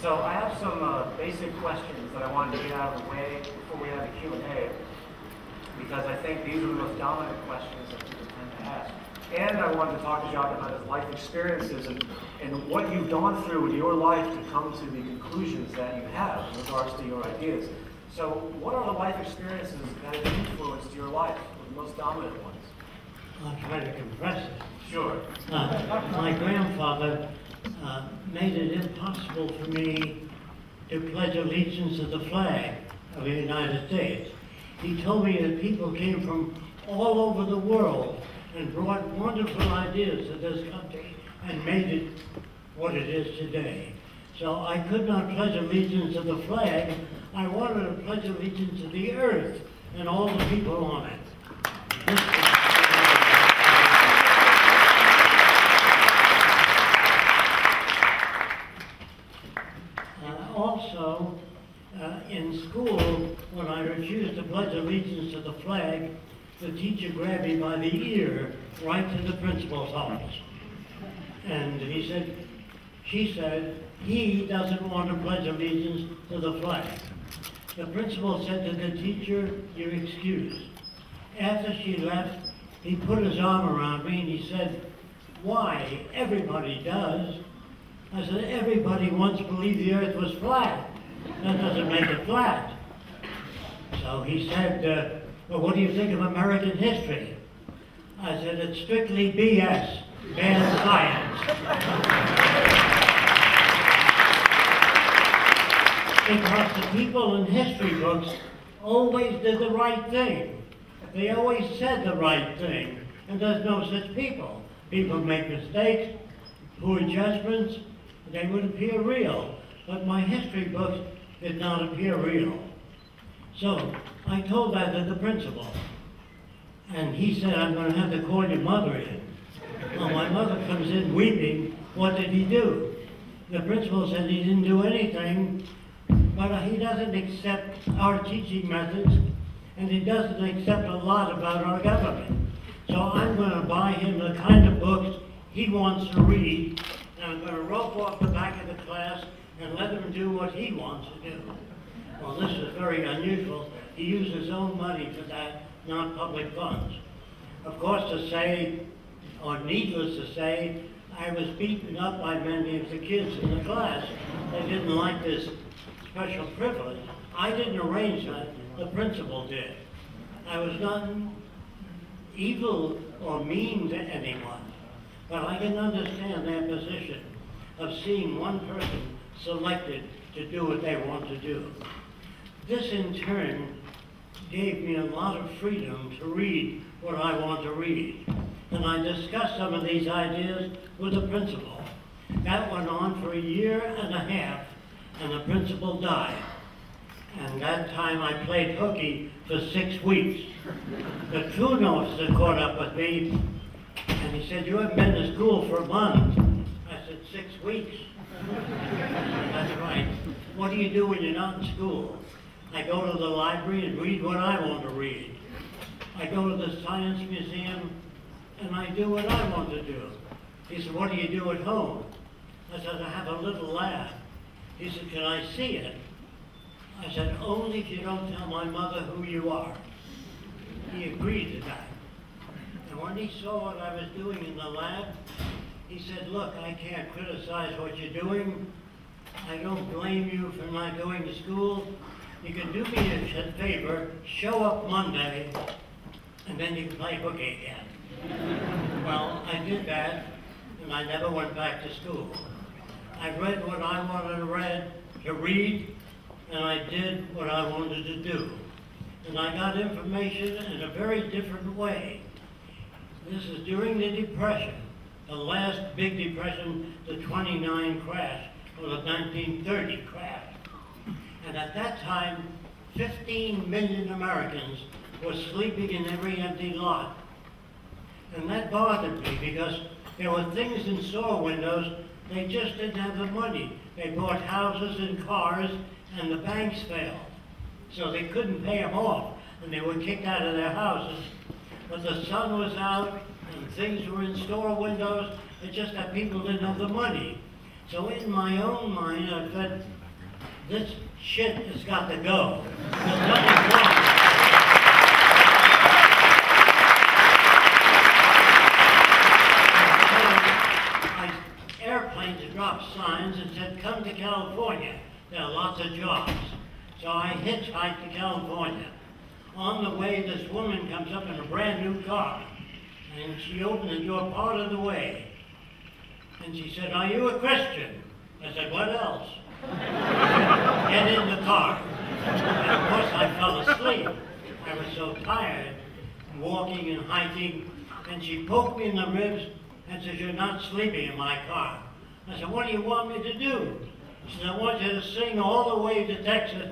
So I have some basic questions that I wanted to get out of the way before we have a Q&A, because I think these are the most dominant questions that people tend to ask. And I wanted to talk to Jacques about his life experiences and what you've gone through in your life to come to the conclusions that you have in regards to your ideas. So what are the life experiences that have influenced your life, the most dominant ones? I'll try to compress it. Sure. My grandfather made it impossible for me to pledge allegiance to the flag of the United States. He told me that people came from all over the world and brought wonderful ideas to this country and made it what it is today. So I could not pledge allegiance to the flag. I wanted to pledge allegiance to the earth and all the people on it. Also, in school, when I refused to pledge allegiance to the flag, the teacher grabbed me by the ear right to the principal's office. And she said, he doesn't want to pledge allegiance to the flag. The principal said to the teacher, you're excused. After she left, he put his arm around me and he said, why? Everybody does. I said, everybody once believed the earth was flat. That doesn't make it flat. So he said, well, what do you think of American history? I said, it's strictly BS, bad science. Because the people in history books always did the right thing. They always said the right thing, and there's no such people. People make mistakes, poor judgments, they would appear real, but my history books did not appear real. So I told that to the principal, and he said, I'm going to have to call your mother in. Well, my mother comes in weeping. What did he do? The principal said he didn't do anything, but he doesn't accept our teaching methods, and he doesn't accept a lot about our government. So I'm going to buy him the kind of books he wants to read, and I'm going to rope off the back of the class and let him do what he wants to do. Well, this is very unusual. He used his own money for that, not public funds. Of course, to say, or needless to say, I was beaten up by many of the kids in the class. They didn't like this special privilege. I didn't arrange that, the principal did. I was not evil or mean to anyone, but I can understand their position of seeing one person selected to do what they want to do. This in turn gave me a lot of freedom to read what I want to read. And I discussed some of these ideas with the principal. That went on for 1.5 years, and the principal died. And that time I played hooky for 6 weeks. The tune officer caught up with me, and he said, you haven't been to school for a month. I said, 6 weeks. That's right. What do you do when you're not in school? I go to the library and read what I want to read. I go to the science museum and I do what I want to do. He said, what do you do at home? I said, I have a little lab. He said, can I see it? I said, only if you don't tell my mother who you are. He agreed to that. And when he saw what I was doing in the lab, he said, look, I can't criticize what you're doing. I don't blame you for not going to school. You can do me a favor, show up Monday, and then you can play hooky again. Well, I did that, and I never went back to school. I read what I wanted to read, and I did what I wanted to do. And I got information in a very different way. This is during the Depression, the last big depression, the '29 crash, or the 1930 crash. And at that time, 15 million Americans were sleeping in every empty lot. And that bothered me because there were things in store windows, they just didn't have the money. They bought houses and cars, and the banks failed. So they couldn't pay them off, and they were kicked out of their houses. But the sun was out, and things were in store windows, it's just that people didn't have the money. So in my own mind, I said, this shit has got to go. There's nothing wrong. Airplanes dropped signs and said, come to California. There are lots of jobs. So I hitchhiked to California. On the way, this woman comes up in a brand new car, and she opened the door part of the way. And she said, are you a Christian? I said, what else? Get in the car. And of course I fell asleep. I was so tired, walking and hiking, and she poked me in the ribs and said, you're not sleeping in my car. I said, what do you want me to do? She said, I want you to sing all the way to Texas.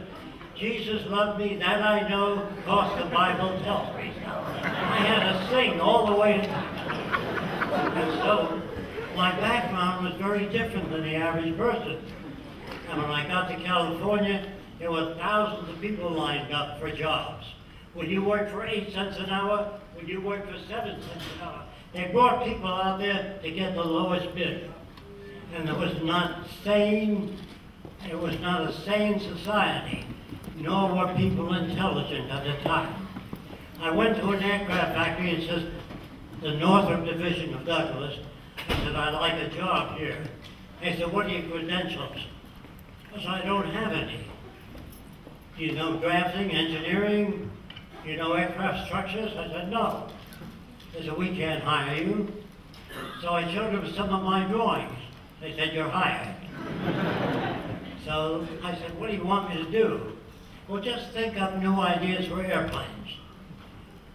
Jesus loved me, that I know, because the Bible tells me so. I had to sing all the way to Texas. And so my background was very different than the average person. And when I got to California, there were thousands of people lined up for jobs. Would you work for 8 cents an hour? Would you work for 7 cents an hour? They brought people out there to get the lowest bid. And it was not a sane society, nor were people intelligent at the time. I went to an aircraft factory and says, the Northrop Division of Douglas. I said, I'd like a job here. They said, what are your credentials? I said, I don't have any. Do you know drafting, engineering? Do you know aircraft structures? I said, no. They said, we can't hire you. So I showed them some of my drawings. They said, you're hired. So I said, what do you want me to do? Well, just think up new ideas for airplanes.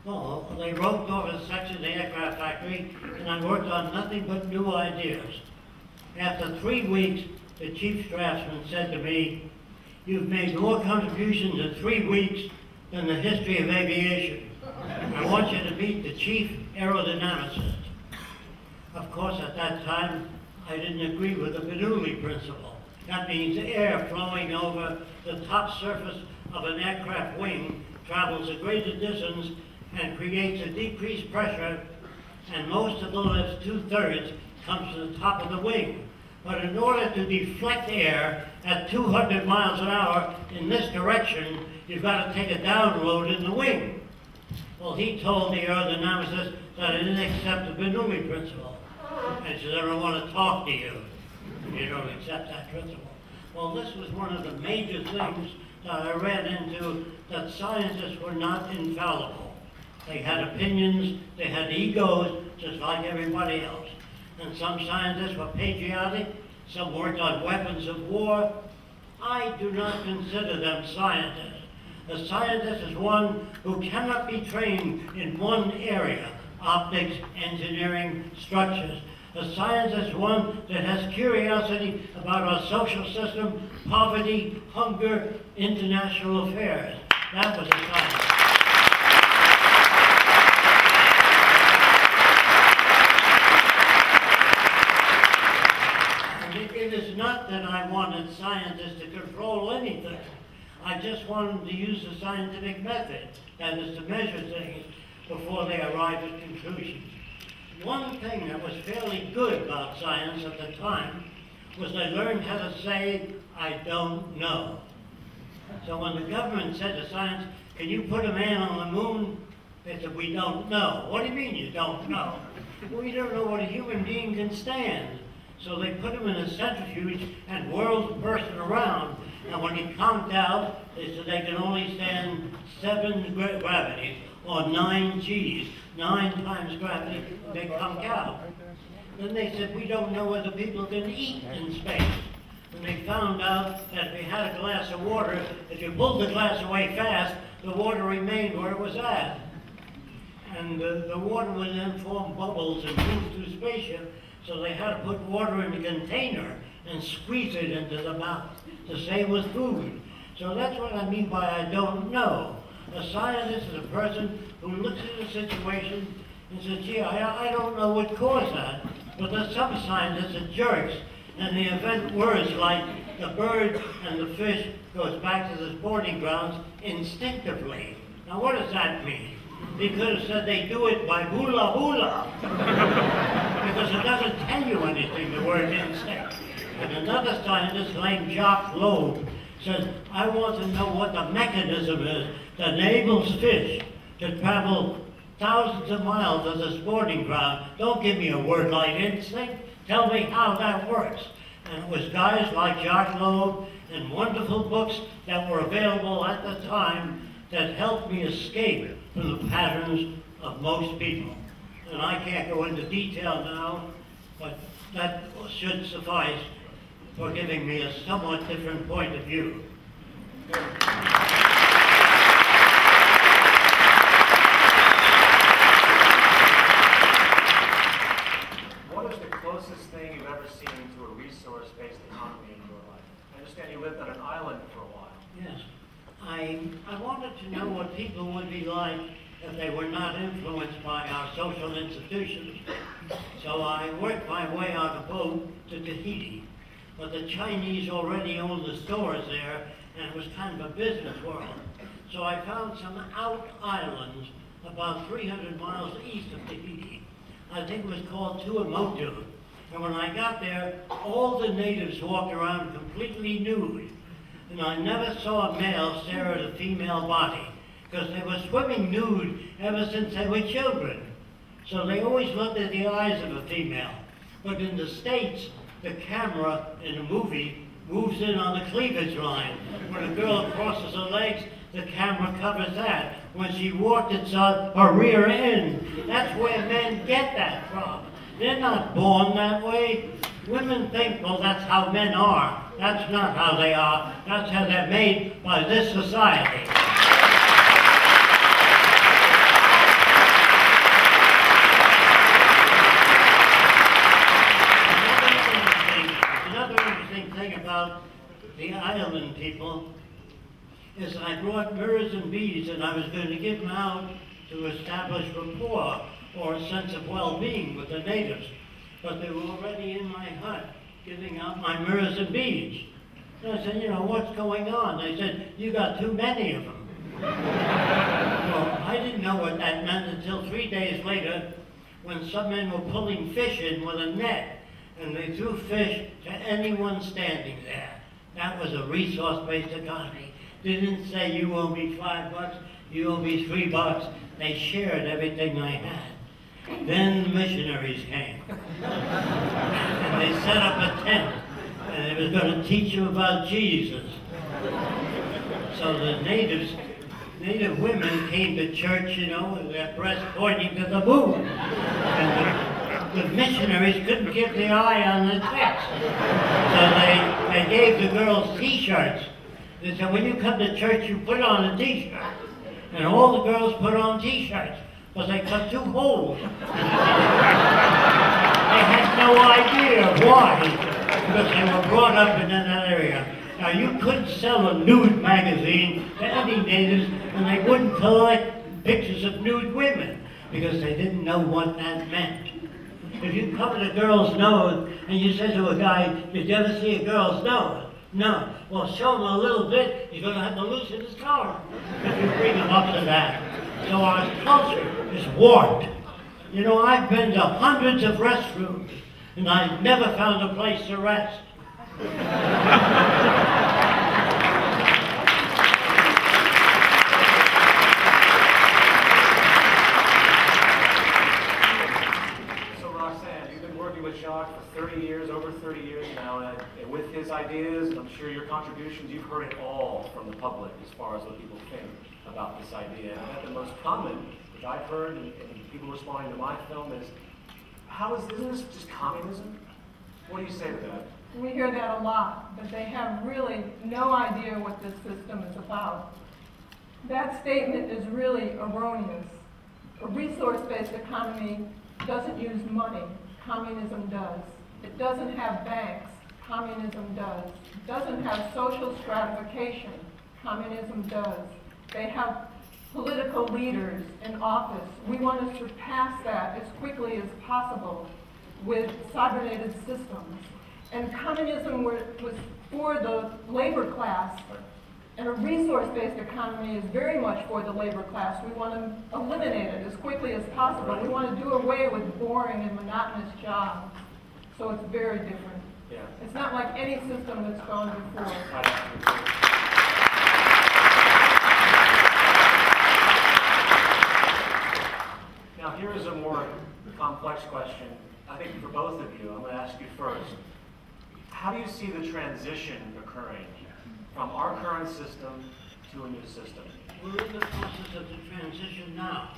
Well, they roped off a section of the aircraft factory, and I worked on nothing but new ideas. After 3 weeks, the chief draftsman said to me, you've made more contributions in 3 weeks than the history of aviation. I want you to meet the chief aerodynamicist. Of course, at that time, I didn't agree with the Bernoulli principle. That means air flowing over the top surface of an aircraft wing travels a greater distance and creates a decreased pressure, and most of the lift, 2/3, comes to the top of the wing. But in order to deflect air at 200 miles an hour in this direction, you've got to take a download in the wing. Well, he told the aerodynamicist that I didn't accept the Bernoulli principle. And he said, I don't want to talk to you if you don't accept that principle. Well, this was one of the major things that I ran into, that scientists were not infallible. They had opinions, they had egos, just like everybody else. And some scientists were patriotic, some worked on weapons of war. I do not consider them scientists. A scientist is one who cannot be trained in one area, optics, engineering, structures. A scientist is one that has curiosity about our social system, poverty, hunger, international affairs. That was a scientist. It is not that I wanted scientists to control anything. I just wanted them to use the scientific method, that is to measure things before they arrive at conclusions. One thing that was fairly good about science at the time was they learned how to say, I don't know. So when the government said to science, can you put a man on the moon? They said, we don't know. What do you mean you don't know? Well, you don't know what a human being can stand. So they put him in a centrifuge and whirled the person around. And when he conked out, they said they can only stand 7 gravities, or 9 Gs, 9 times gravity, they conk out. Then they said, we don't know whether people can eat in space. And they found out that if you had a glass of water, if you pulled the glass away fast, the water remained where it was at. And the water would then form bubbles and move through the spaceship. So they had to put water in a container and squeeze it into the mouth to say it was food. So that's what I mean by I don't know. A scientist is a person who looks at a situation and says, gee, I don't know what caused that. But there's some scientists that jerks, and they invent words like the bird and the fish goes back to the sporting grounds instinctively. Now what does that mean? They could have said they do it by hula hula. Because it doesn't tell you anything, the word instinct. And another scientist named Jacques Loeb says, I want to know what the mechanism is that enables fish to travel thousands of miles as a sporting ground. Don't give me a word like instinct. Tell me how that works. And it was guys like Jacques Loeb and wonderful books that were available at the time that helped me escape from the patterns of most people. And I can't go into detail now, but that should suffice for giving me a somewhat different point of view. What is the closest thing you've ever seen to a resource-based economy in your life? I understand you lived on an island for a while. Yes. I wanted to know what people would be like if they were not influenced by our social institutions. So I worked my way on a boat to Tahiti. But the Chinese already owned the stores there, and it was kind of a business world. So I found some out islands about 300 miles east of Tahiti. I think it was called Tuamotu. And when I got there, all the natives walked around completely nude. And I never saw a male stare at a female body, because they were swimming nude ever since they were children. So they always looked at the eyes of a female. But in the States, the camera in a movie moves in on the cleavage line. When a girl crosses her legs, the camera covers that. When she walked, it's on her rear end. That's where men get that from. They're not born that way. Women think, well, that's how men are. That's not how they are. That's how they're made by this society. Another interesting thing about the island people is I brought mirrors and beads, and I was going to give them out to establish rapport or a sense of well-being with the natives. But they were already in my hut giving out my mirrors and beads. And I said, you know, what's going on? They said, you got too many of them. Well, I didn't know what that meant until 3 days later when some men were pulling fish in with a net, and they threw fish to anyone standing there. That was a resource-based economy. They didn't say, you owe me $5, you owe me $3. They shared everything I had. Then the missionaries came. And they set up a tent, and they were going to teach them about Jesus. So the native women came to church, you know, with their breasts pointing to the moon. And the missionaries couldn't get the eye on the text. So they gave the girls T-shirts. They said, when you come to church, you put on a T-shirt. And all the girls put on T-shirts, but they cut 2 holes. They had no idea why, because they were brought up in that area. Now, you couldn't sell a nude magazine to any natives, and they wouldn't collect pictures of nude women, because they didn't know what that meant. If you covered a girl's nose, and you said to a guy, did you ever see a girl's nose? No. Well, show him a little bit, he's going to have to loosen his collar if you bring him up to that. So our culture is warped. You know, I've been to hundreds of restrooms, and I've never found a place to rest. So Roxanne, you've been working with Jacques for 30 years, over 30 years now, and with his ideas, and I'm sure your contributions, you've heard it all from the public as far as what people think about this idea. And the most common, which I've heard, and people responding to my film, is, isn't this just communism? What do you say to that? We hear that a lot, but they have really no idea what this system is about. That statement is really erroneous. A resource-based economy doesn't use money. Communism does. It doesn't have banks. Communism does. It doesn't have social stratification. Communism does. They have political leaders in office. We want to surpass that as quickly as possible with cybernetic systems. And communism was for the labor class, and a resource-based economy is very much for the labor class. We want to eliminate it as quickly as possible. We want to do away with boring and monotonous jobs. So it's very different. Yeah. It's not like any system that's gone before. Now, here is a more complex question, I think for both of you. I'm going to ask you first. How do you see the transition occurring from our current system to a new system? We're in the process of the transition now.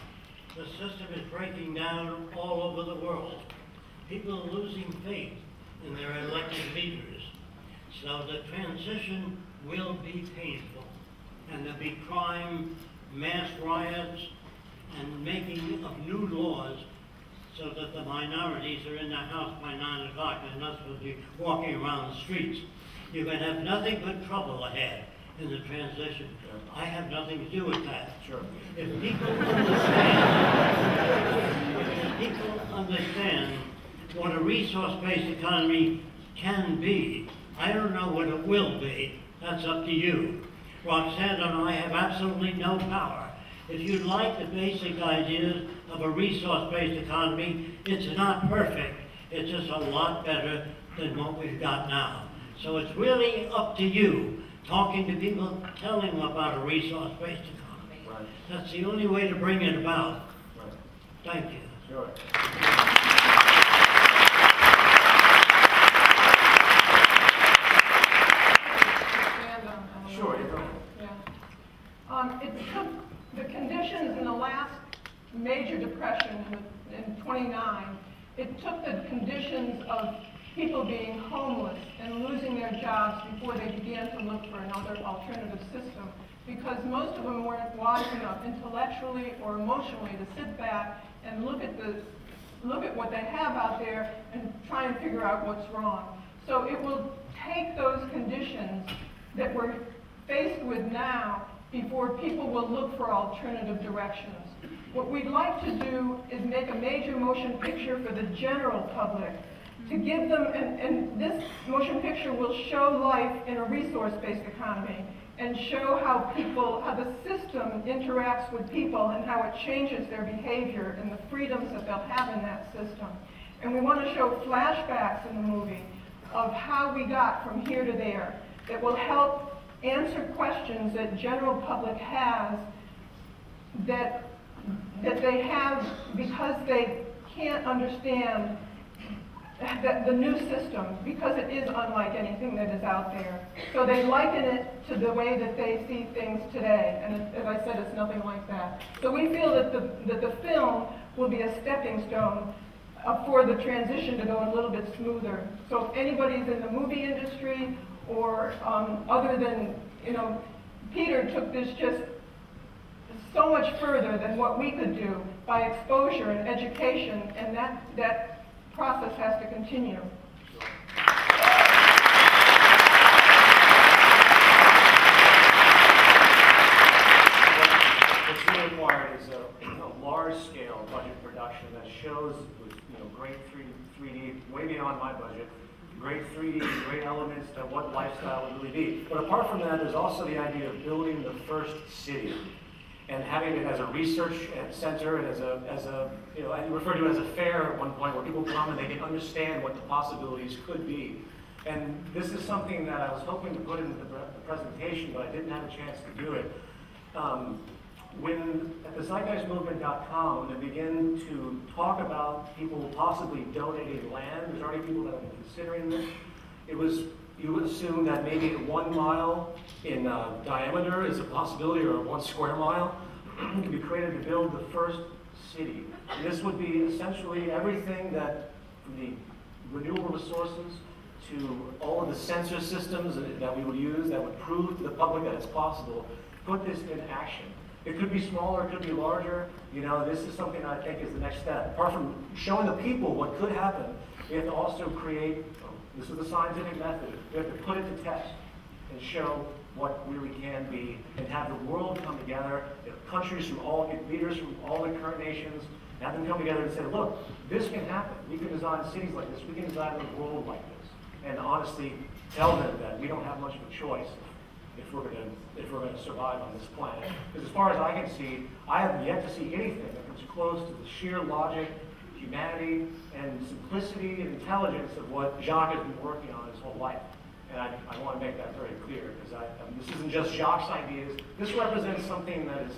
The system is breaking down all over the world. People are losing faith in their elected leaders. So the transition will be painful. And there'll be crime, mass riots, and making of new laws so that the minorities are in the house by 9 o'clock and not supposed to be walking around the streets. You're going to have nothing but trouble ahead in the transition. I have nothing to do with that. Sure. If people understand what a resource-based economy can be, I don't know what it will be. That's up to you. Roxanne and I have absolutely no power. If you like the basic ideas of a resource-based economy, it's not perfect. It's just a lot better than what we've got now. So it's really up to you, talking to people, telling them about a resource-based economy. Right. That's the only way to bring it about. Right. Thank you. Sure. Sure. Yeah. It took the conditions in the last major depression in 29. It took the conditions of people being homeless and losing their jobs before they began to look for another alternative system, because most of them weren't wise enough intellectually or emotionally to sit back and look at what they have out there and try and figure out what's wrong. So it will take those conditions that we're faced with now before people will look for alternative directions. What we'd like to do is make a major motion picture for the general public to give them, and this motion picture will show life in a resource-based economy and show how the system interacts with people and how it changes their behavior and the freedoms that they'll have in that system. And we want to show flashbacks in the movie of how we got from here to there that will help answer questions that general public has that they have because they can't understand the new system, because it is unlike anything that is out there. So they liken it to the way that they see things today, and as I said, it's nothing like that. So we feel that the film will be a stepping stone for the transition to go a little bit smoother. So if anybody's in the movie industry or other than, Peter took this just so much further than what we could do by exposure and education, and that process has to continue. What's really required is a large-scale budget production that shows with great 3D, way beyond my budget, great 3D, great elements to what lifestyle would really be. But apart from that, there's also the idea of building the first city and having it as a research center and as a I refer to it as a fair at one point where people come and they can understand what the possibilities could be. And this is something that I was hoping to put into the presentation, but I didn't have a chance to do it. When at the zeitgeistmovement.com, when they begin to talk about people possibly donating land, there's already people that have been considering this. You would assume that maybe 1 mile in diameter is a possibility, or 1 square mile can be created to build the first city. And this would be essentially everything that, from the renewable resources to all of the sensor systems that we would use that would prove to the public that it's possible, put this in action. It could be smaller, it could be larger. This is something I think is the next step. Apart from showing the people what could happen, we have to also create, this is the scientific method, we have to put it to test and show what really can be and have the world come together, countries from leaders from all the current nations, have them come together and say, look, this can happen. We can design cities like this. We can design a world like this. And honestly, tell them that we don't have much of a choice if we're going to survive on this planet. Because as far as I can see, I have yet to see anything that comes close to the sheer logic humanity and simplicity and intelligence of what Jacques has been working on his whole life. And I want to make that very clear, because this isn't just Jacques' ideas. This represents something that is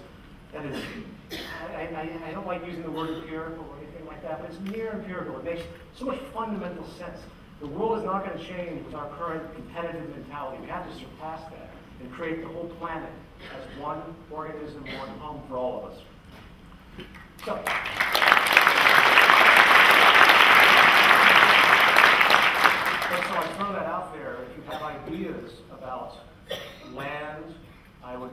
I don't like using the word empirical or anything like that, but it's near empirical. It makes so much fundamental sense. The world is not going to change with our current competitive mentality. We have to surpass that and create the whole planet as one organism, one home for all of us. So, so I throw that out there. If you have ideas about land, I would,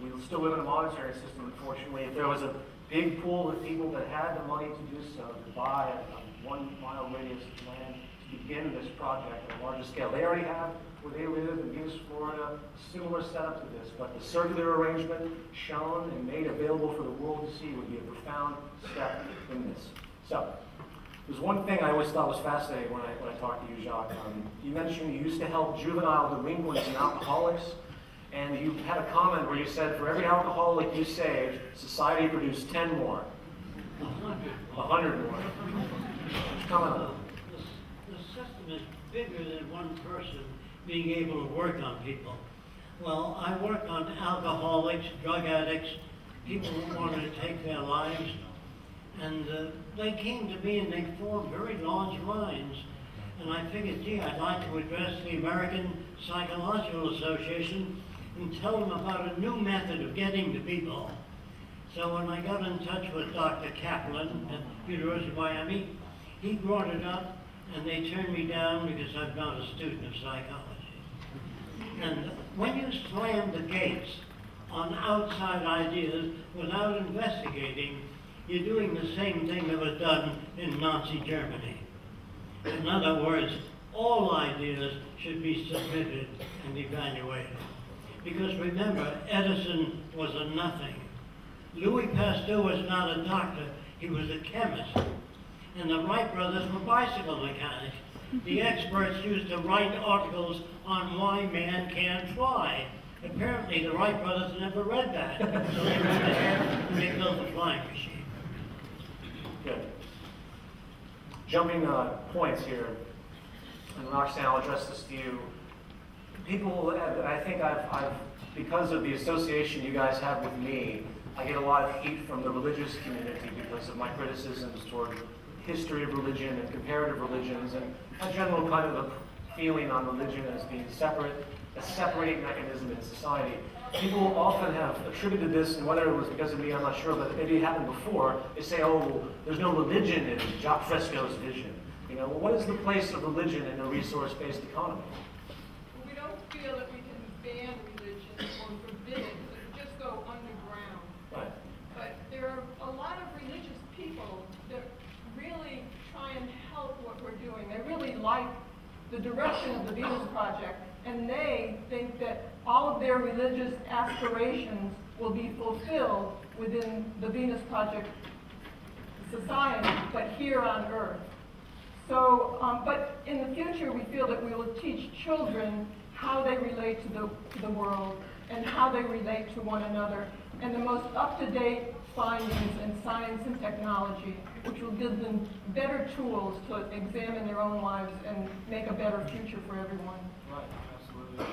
we still live in a monetary system, unfortunately. If there was a big pool of people that had the money to do so, to buy a 1 mile radius of land to begin this project on a larger scale. They already have, where they live in Venus, Florida, a similar setup to this, but the circular arrangement shown and made available for the world to see would be a profound step in this. So, there's one thing I always thought was fascinating when I talked to you, Jacques. You mentioned you used to help juvenile delinquents and alcoholics, and you had a comment where you said, for every alcoholic you saved, society produced 10 more. 100 more. Comment on that. The system is bigger than one person being able to work on people. Well, I work on alcoholics, drug addicts, people who wanted to take their lives. And they came to me and they formed very large minds. And I figured, gee, I'd like to address the American Psychological Association and tell them about a new method of getting to people. So when I got in touch with Dr. Kaplan at the University of Miami, he brought it up and they turned me down because I'm not a student of psychology. And when you slam the gates on outside ideas without investigating, you're doing the same thing that was done in Nazi Germany. In other words, all ideas should be submitted and evaluated. Because remember, Edison was a nothing. Louis Pasteur was not a doctor, he was a chemist. And the Wright brothers were bicycle mechanics. The experts used to write articles on why man can't fly. Apparently the Wright brothers never read that. So they went ahead and they built a flying machine. Good. Jumping points here, and Roxanne, I'll address this to you. People, I think I've, because of the association you guys have with me, I get a lot of heat from the religious community because of my criticisms toward history of religion and comparative religions, and a general kind of a feeling on religion as being separate, a separating mechanism in society. People often have attributed this, and whether it was because of me, I'm not sure, but maybe it happened before. They say, oh, well, there's no religion in Jacques Fresco's vision. Well, what is the place of religion in a resource-based economy? We don't feel that we can ban religion or forbid it, it would just go underground. Right. But there are a lot of religious people that really try and help what we're doing. They really like the direction of the Venus Project, and they think that all of their religious aspirations will be fulfilled within the Venus Project society, but here on Earth. So, but in the future, we feel that we will teach children how they relate to the world and how they relate to one another, and the most up-to-date findings in science and technology, which will give them better tools to examine their own lives and make a better future for everyone. Right, absolutely.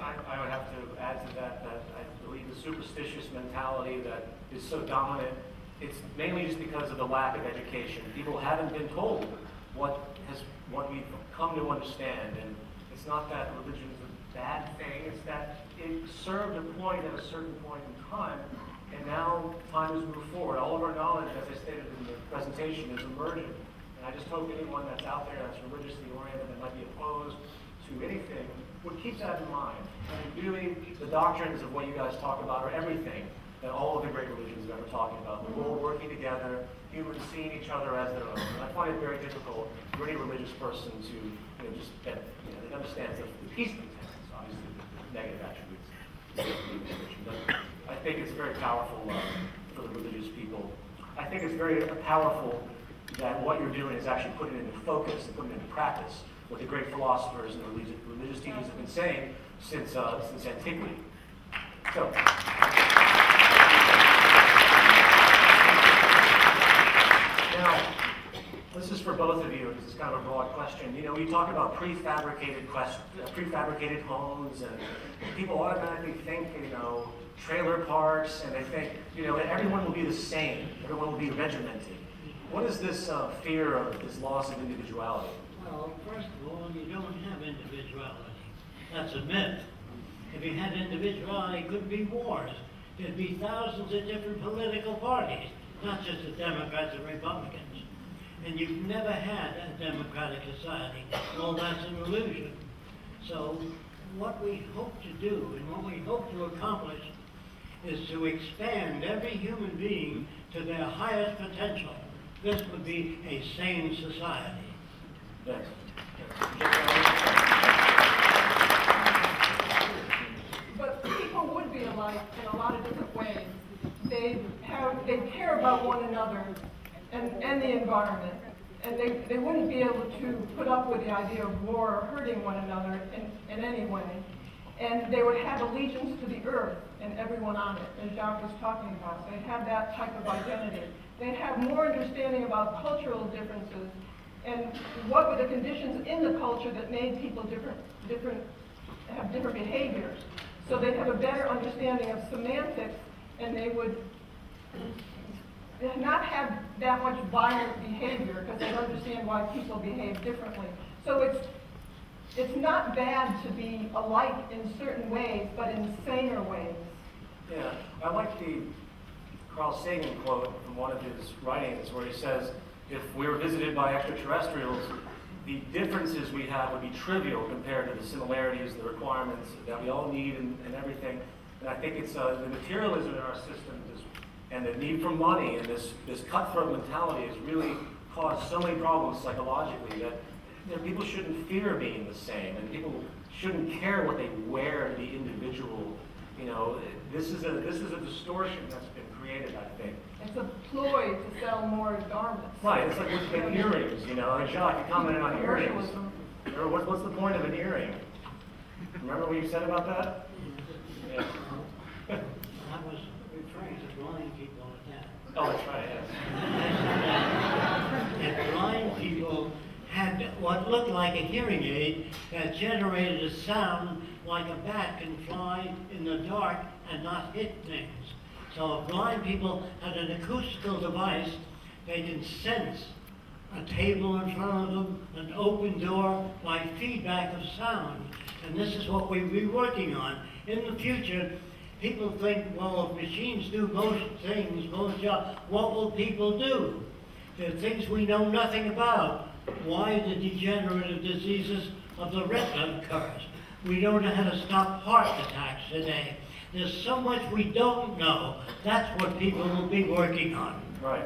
I would have to add to that I believe the superstitious mentality that is so dominant, it's mainly just because of the lack of education. People haven't been told what we've come to understand, and it's not that religion is a bad thing, it's that it served a point at a certain point in time, and now time has moved forward. All of our knowledge, as I stated in the presentation, is emerging. And I just hope anyone that's out there that's religiously oriented and might be opposed to anything would keep that in mind. And really, the doctrines of what you guys talk about are everything that all of the great religions have ever talked about. The world working together, humans seeing each other as their own. And I find it very difficult for any religious person to just get, they understand the peace contents, obviously the negative attributes. But I think it's very powerful for the religious people. I think it's very powerful that what you're doing is actually putting it into focus and putting it into practice, what the great philosophers and religious teachers have been saying since antiquity. So, Now, this is for both of you. This is kind of a broad question. You know, we talk about prefabricated homes, and people automatically think, you know, trailer parks, and they think, you know, everyone will be the same. Everyone will be regimented. What is this fear of this loss of individuality? Well, first of all, you don't have individuality. That's a myth. If you had individuality, it couldn't be wars. There'd be thousands of different political parties, not just the Democrats and Republicans. And you've never had a democratic society. Well, that's an illusion. So what we hope to do and what we hope to accomplish is to expand every human being to their highest potential. This would be a sane society. Yes. But people would be alike in a lot of different ways. They care about one another and the environment. And they wouldn't be able to put up with the idea of war or hurting one another in any way. And they would have allegiance to the earth and everyone on it, as Jacques was talking about. They'd have that type of identity. They'd have more understanding about cultural differences and what were the conditions in the culture that made people have different behaviors. So they'd have a better understanding of semantics, and they would not have that much violent behavior because they understand why people behave differently. So it's not bad to be alike in certain ways, but in saner ways. Yeah, I like the Carl Sagan quote from one of his writings where he says, if we were visited by extraterrestrials, the differences we have would be trivial compared to the similarities, the requirements that we all need and everything. And I think it's the materialism in our system and the need for money and this cutthroat mentality has really caused so many problems psychologically that people shouldn't fear being the same, and people shouldn't care what they wear to be individual. You know, this is a distortion that's been created, I think. It's a ploy to sell more garments. Right, it's like with earrings, you know. Jacques, you commented on earrings. What's the point of an earring? Remember what you said about that? Yeah. I was referring to blind people at that. Oh, that's right, yes. And blind people had what looked like a hearing aid that generated a sound like a bat can fly in the dark and not hit things. So if blind people had an acoustical device, they can sense a table in front of them, an open door by feedback of sound. And this is what we'll be working on. In the future, people think, well, if machines do most things, most jobs, what will people do? There are things we know nothing about. Why the degenerative diseases of the retina occurs. We don't know how to stop heart attacks today. There's so much we don't know. That's what people will be working on. Right.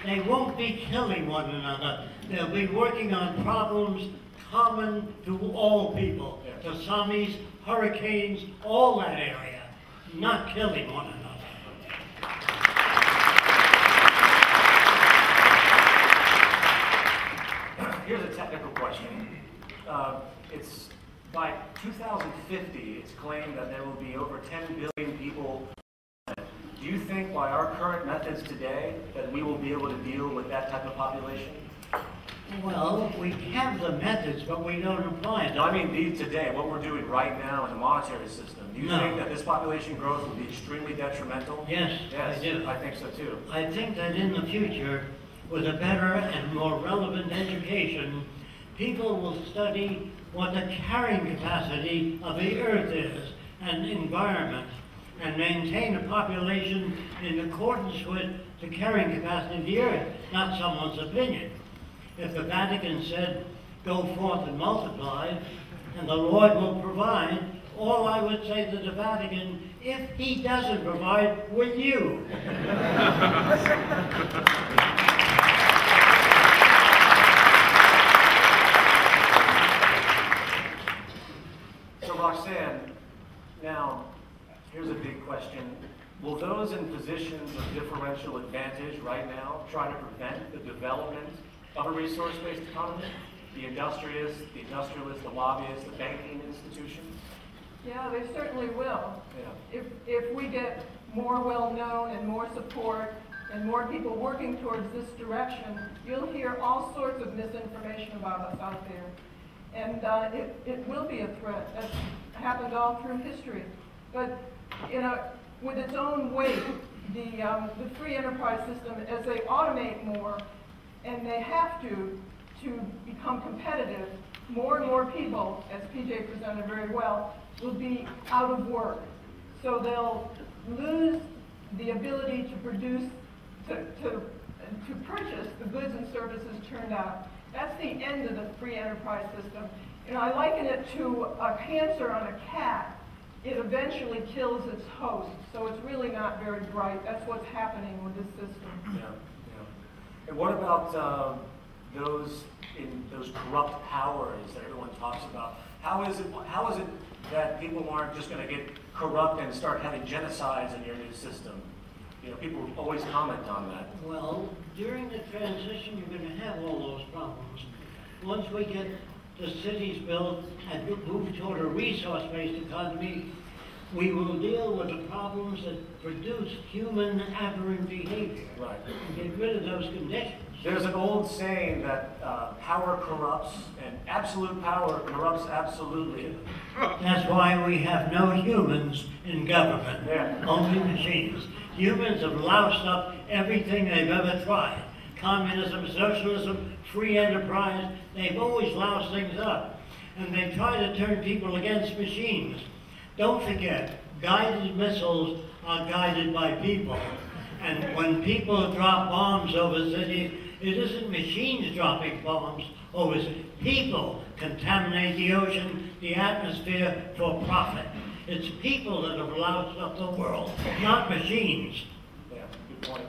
They won't be killing one another. They'll be working on problems common to all people. Yes. The tsunamis, hurricanes, all that area. Not killing one another. Here's a technical question. It's by 2050, it's claimed that there will be over 10 billion people. Do you think by our current methods today that we will be able to deal with that type of population? Well, we have the methods, but we don't apply them. No, I mean today, what we're doing right now in the monetary system. Do you think that this population growth will be extremely detrimental? Yes, Yes, I do. I think so too. I think that in the future, with a better and more relevant education, people will study what the carrying capacity of the earth is and environment, and maintain a population in accordance with the carrying capacity of the earth, not someone's opinion. If the Vatican said, go forth and multiply, and the Lord will provide, all I would say to the Vatican, if he doesn't provide, will you? So Roxanne, now, here's a big question. Will those in positions of differential advantage right now try to prevent the development of a resource-based economy? The industrialists, the lobbyists, the banking institutions? Yeah, they certainly will. Yeah. If we get more well-known and more support and more people working towards this direction, you'll hear all sorts of misinformation about us out there. And it will be a threat. That's happened all through history. But with its own weight, the free enterprise system, as they automate more, and they have to become competitive, more and more people, as PJ presented very well, will be out of work. So they'll lose the ability to produce, to purchase the goods and services turned out. That's the end of the free enterprise system. I liken it to a cancer on a cat. It eventually kills its host, so it's really not very bright. That's what's happening with this system. Yeah, yeah. And what about those corrupt powers that everyone talks about? How is it that people aren't just going to get corrupt and start having genocides in your new system? People always comment on that. Well, during the transition, you're going to have all those problems. Once we get the cities built and move toward a resource-based economy, we will deal with the problems that produce human aberrant behavior. Right. And get rid of those conditions. There's an old saying that power corrupts, and absolute power corrupts absolutely. That's why we have no humans in government, only machines. Humans have loused up everything they've ever tried. Communism, socialism, free enterprise, they've always loused things up. And they try to turn people against machines. Don't forget, guided missiles are guided by people. And when people drop bombs over cities, it isn't machines dropping bombs over cities. People contaminate the ocean, the atmosphere for profit. It's people that have loused up the world, not machines. Yeah, good point.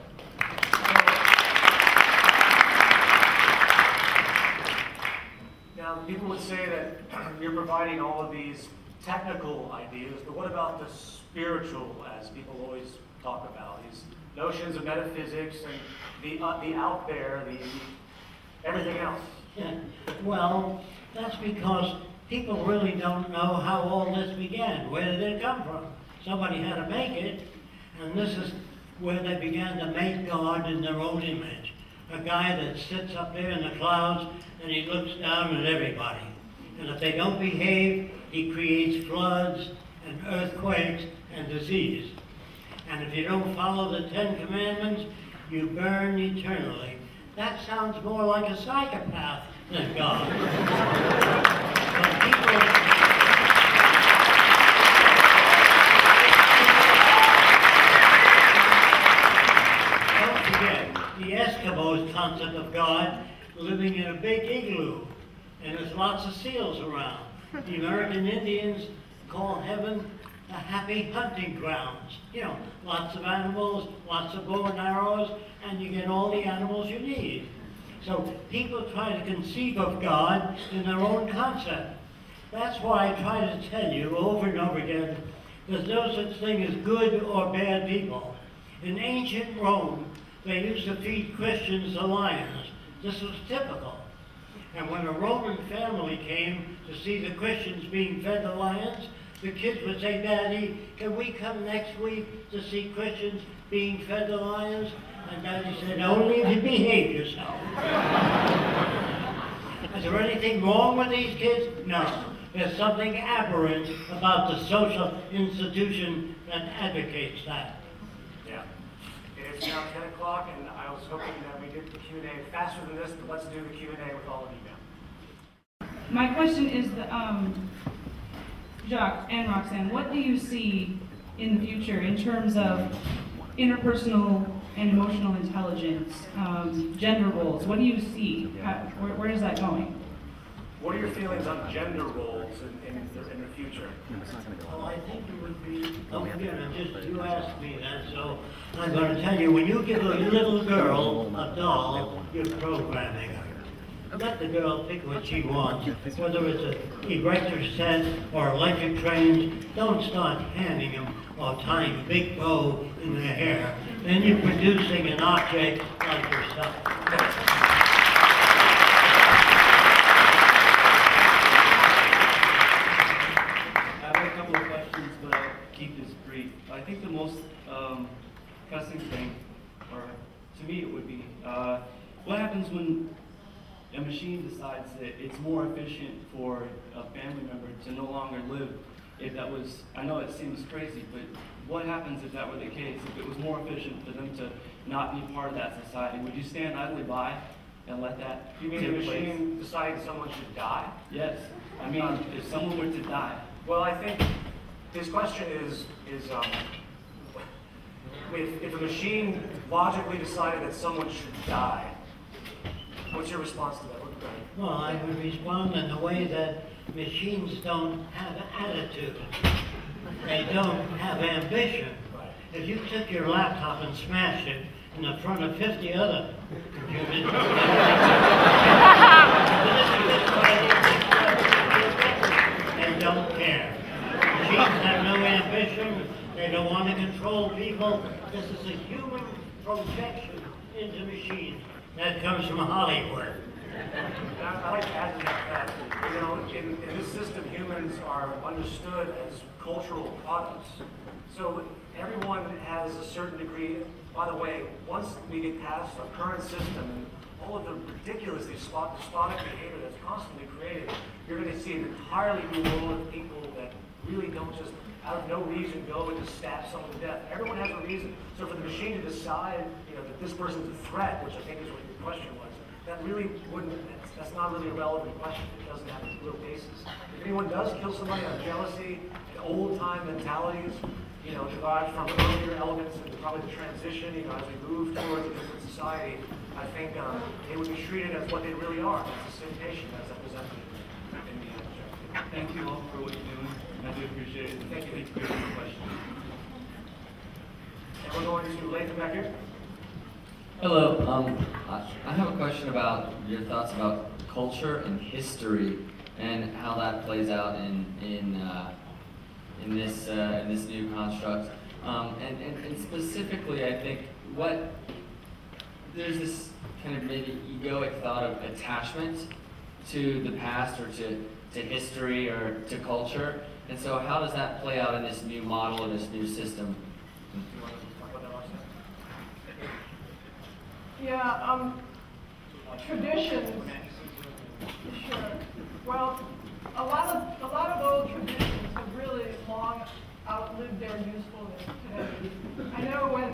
Now, people would say that you're providing all of these technical ideas, but what about the spiritual, as people always talk about, these notions of metaphysics and the out there, everything else? Yeah. Well, that's because people really don't know how all this began. Where did it come from? Somebody had to make it, and this is where they began to make God in their own image. A guy that sits up there in the clouds and he looks down at everybody. And if they don't behave, he creates floods and earthquakes and disease. And if you don't follow the 10 Commandments, you burn eternally. That sounds more like a psychopath than God. But people, don't forget the Eskimos' concept of God, living in a big igloo, and there's lots of seals around. The American Indians call heaven the happy hunting grounds. Lots of animals, lots of bow and arrows, and you get all the animals you need. So people try to conceive of God in their own concept. That's why I try to tell you over and over again, there's no such thing as good or bad people. In ancient Rome, they used to feed Christians to lions. This was typical. And when a Roman family came to see the Christians being fed to lions, the kids would say, "Daddy, can we come next week to see Christians being fed to lions?" And Daddy said, "Only if you behave yourself." Is there anything wrong with these kids? No. There's something aberrant about the social institution that advocates that. Yeah. It's now 10 o'clock, and I was hoping that we did the Q&A faster than this, but let's do the Q&A with all of you now. My question is, Jacques and Roxanne, what do you see in the future in terms of interpersonal and emotional intelligence, gender roles? What do you see? Where is that going? What are your feelings on gender roles in the future? Well, I think it would be, you asked me that, so I'm going to tell you, when you give a little girl a doll, you're programming her. Let the girl pick what she wants, whether it's an erector set or electric trains. Don't start handing them or tying a big bow in their hair. Then you're producing an object like yourself. I have a couple of pressing thing, or to me it would be, what happens when a machine decides that it's more efficient for a family member to no longer live? If that was, I know it seems crazy, but what happens if that were the case? If it was more efficient for them to not be part of that society, would you stand idly by and let that You mean take the place? machine decided someone should die? Yes. I mean, if someone were to die. Well, I think his question is if a machine logically decided that someone should die, what's your response to that? What would you say? Well, I would respond in the way that machines don't have attitude. They don't have ambition. If you took your laptop and smashed it in the front of 50 other computers, they don't care. Machines have no ambition. They don't want to control people. This is a human projection into machines. That comes from Hollywood. I like to add to that, you know, in this system, humans are understood as cultural products. So everyone has a certain degree. By the way, once we get past our current system and all of the ridiculous despotic behavior that's constantly created, you're going to see an entirely new world of people that really don't just, out of no reason, go and just stab someone to death. Everyone has a reason. So for the machine to decide, you know, that this person's a threat, which I think is what your question was, that really wouldn't, that's not really a relevant question. It doesn't have a real basis. If anyone does kill somebody out of jealousy, old-time mentalities, you know, derived from earlier elements and probably the transition, you know, as we move towards a different society, I think they would be treated as what they really are, as a citation, as I presented in the objective. Thank you all for what you're doing. I do appreciate it. Thank you. Thank you for your question. And we're going to Lathan back here. Hello. I have a question about your thoughts about culture and history and how that plays out in this new construct. And specifically, I think there's this kind of maybe egoic thought of attachment to the past or to history or to culture. And so how does that play out in this new model or this new system? Do you want to talk about that, Marcia? Yeah, traditions. Sure. Well, a lot of old traditions have really long outlived their usefulness today. I know when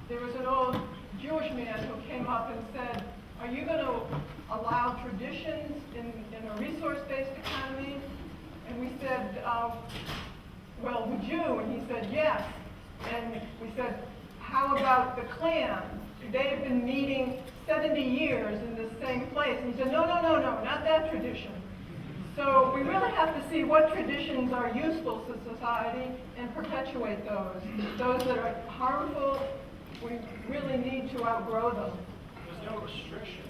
there was an old Jewish man who came up and said, "Are you going to allow traditions in a resource-based economy?" And we said, "Well, would you?" And he said, "Yes." And we said, "How about the Klan? They've been meeting 70 years in the same place." And he said, "No, not that tradition." So we really have to see what traditions are useful to society and perpetuate those. Those that are harmful, we really need to outgrow them. There's no restriction.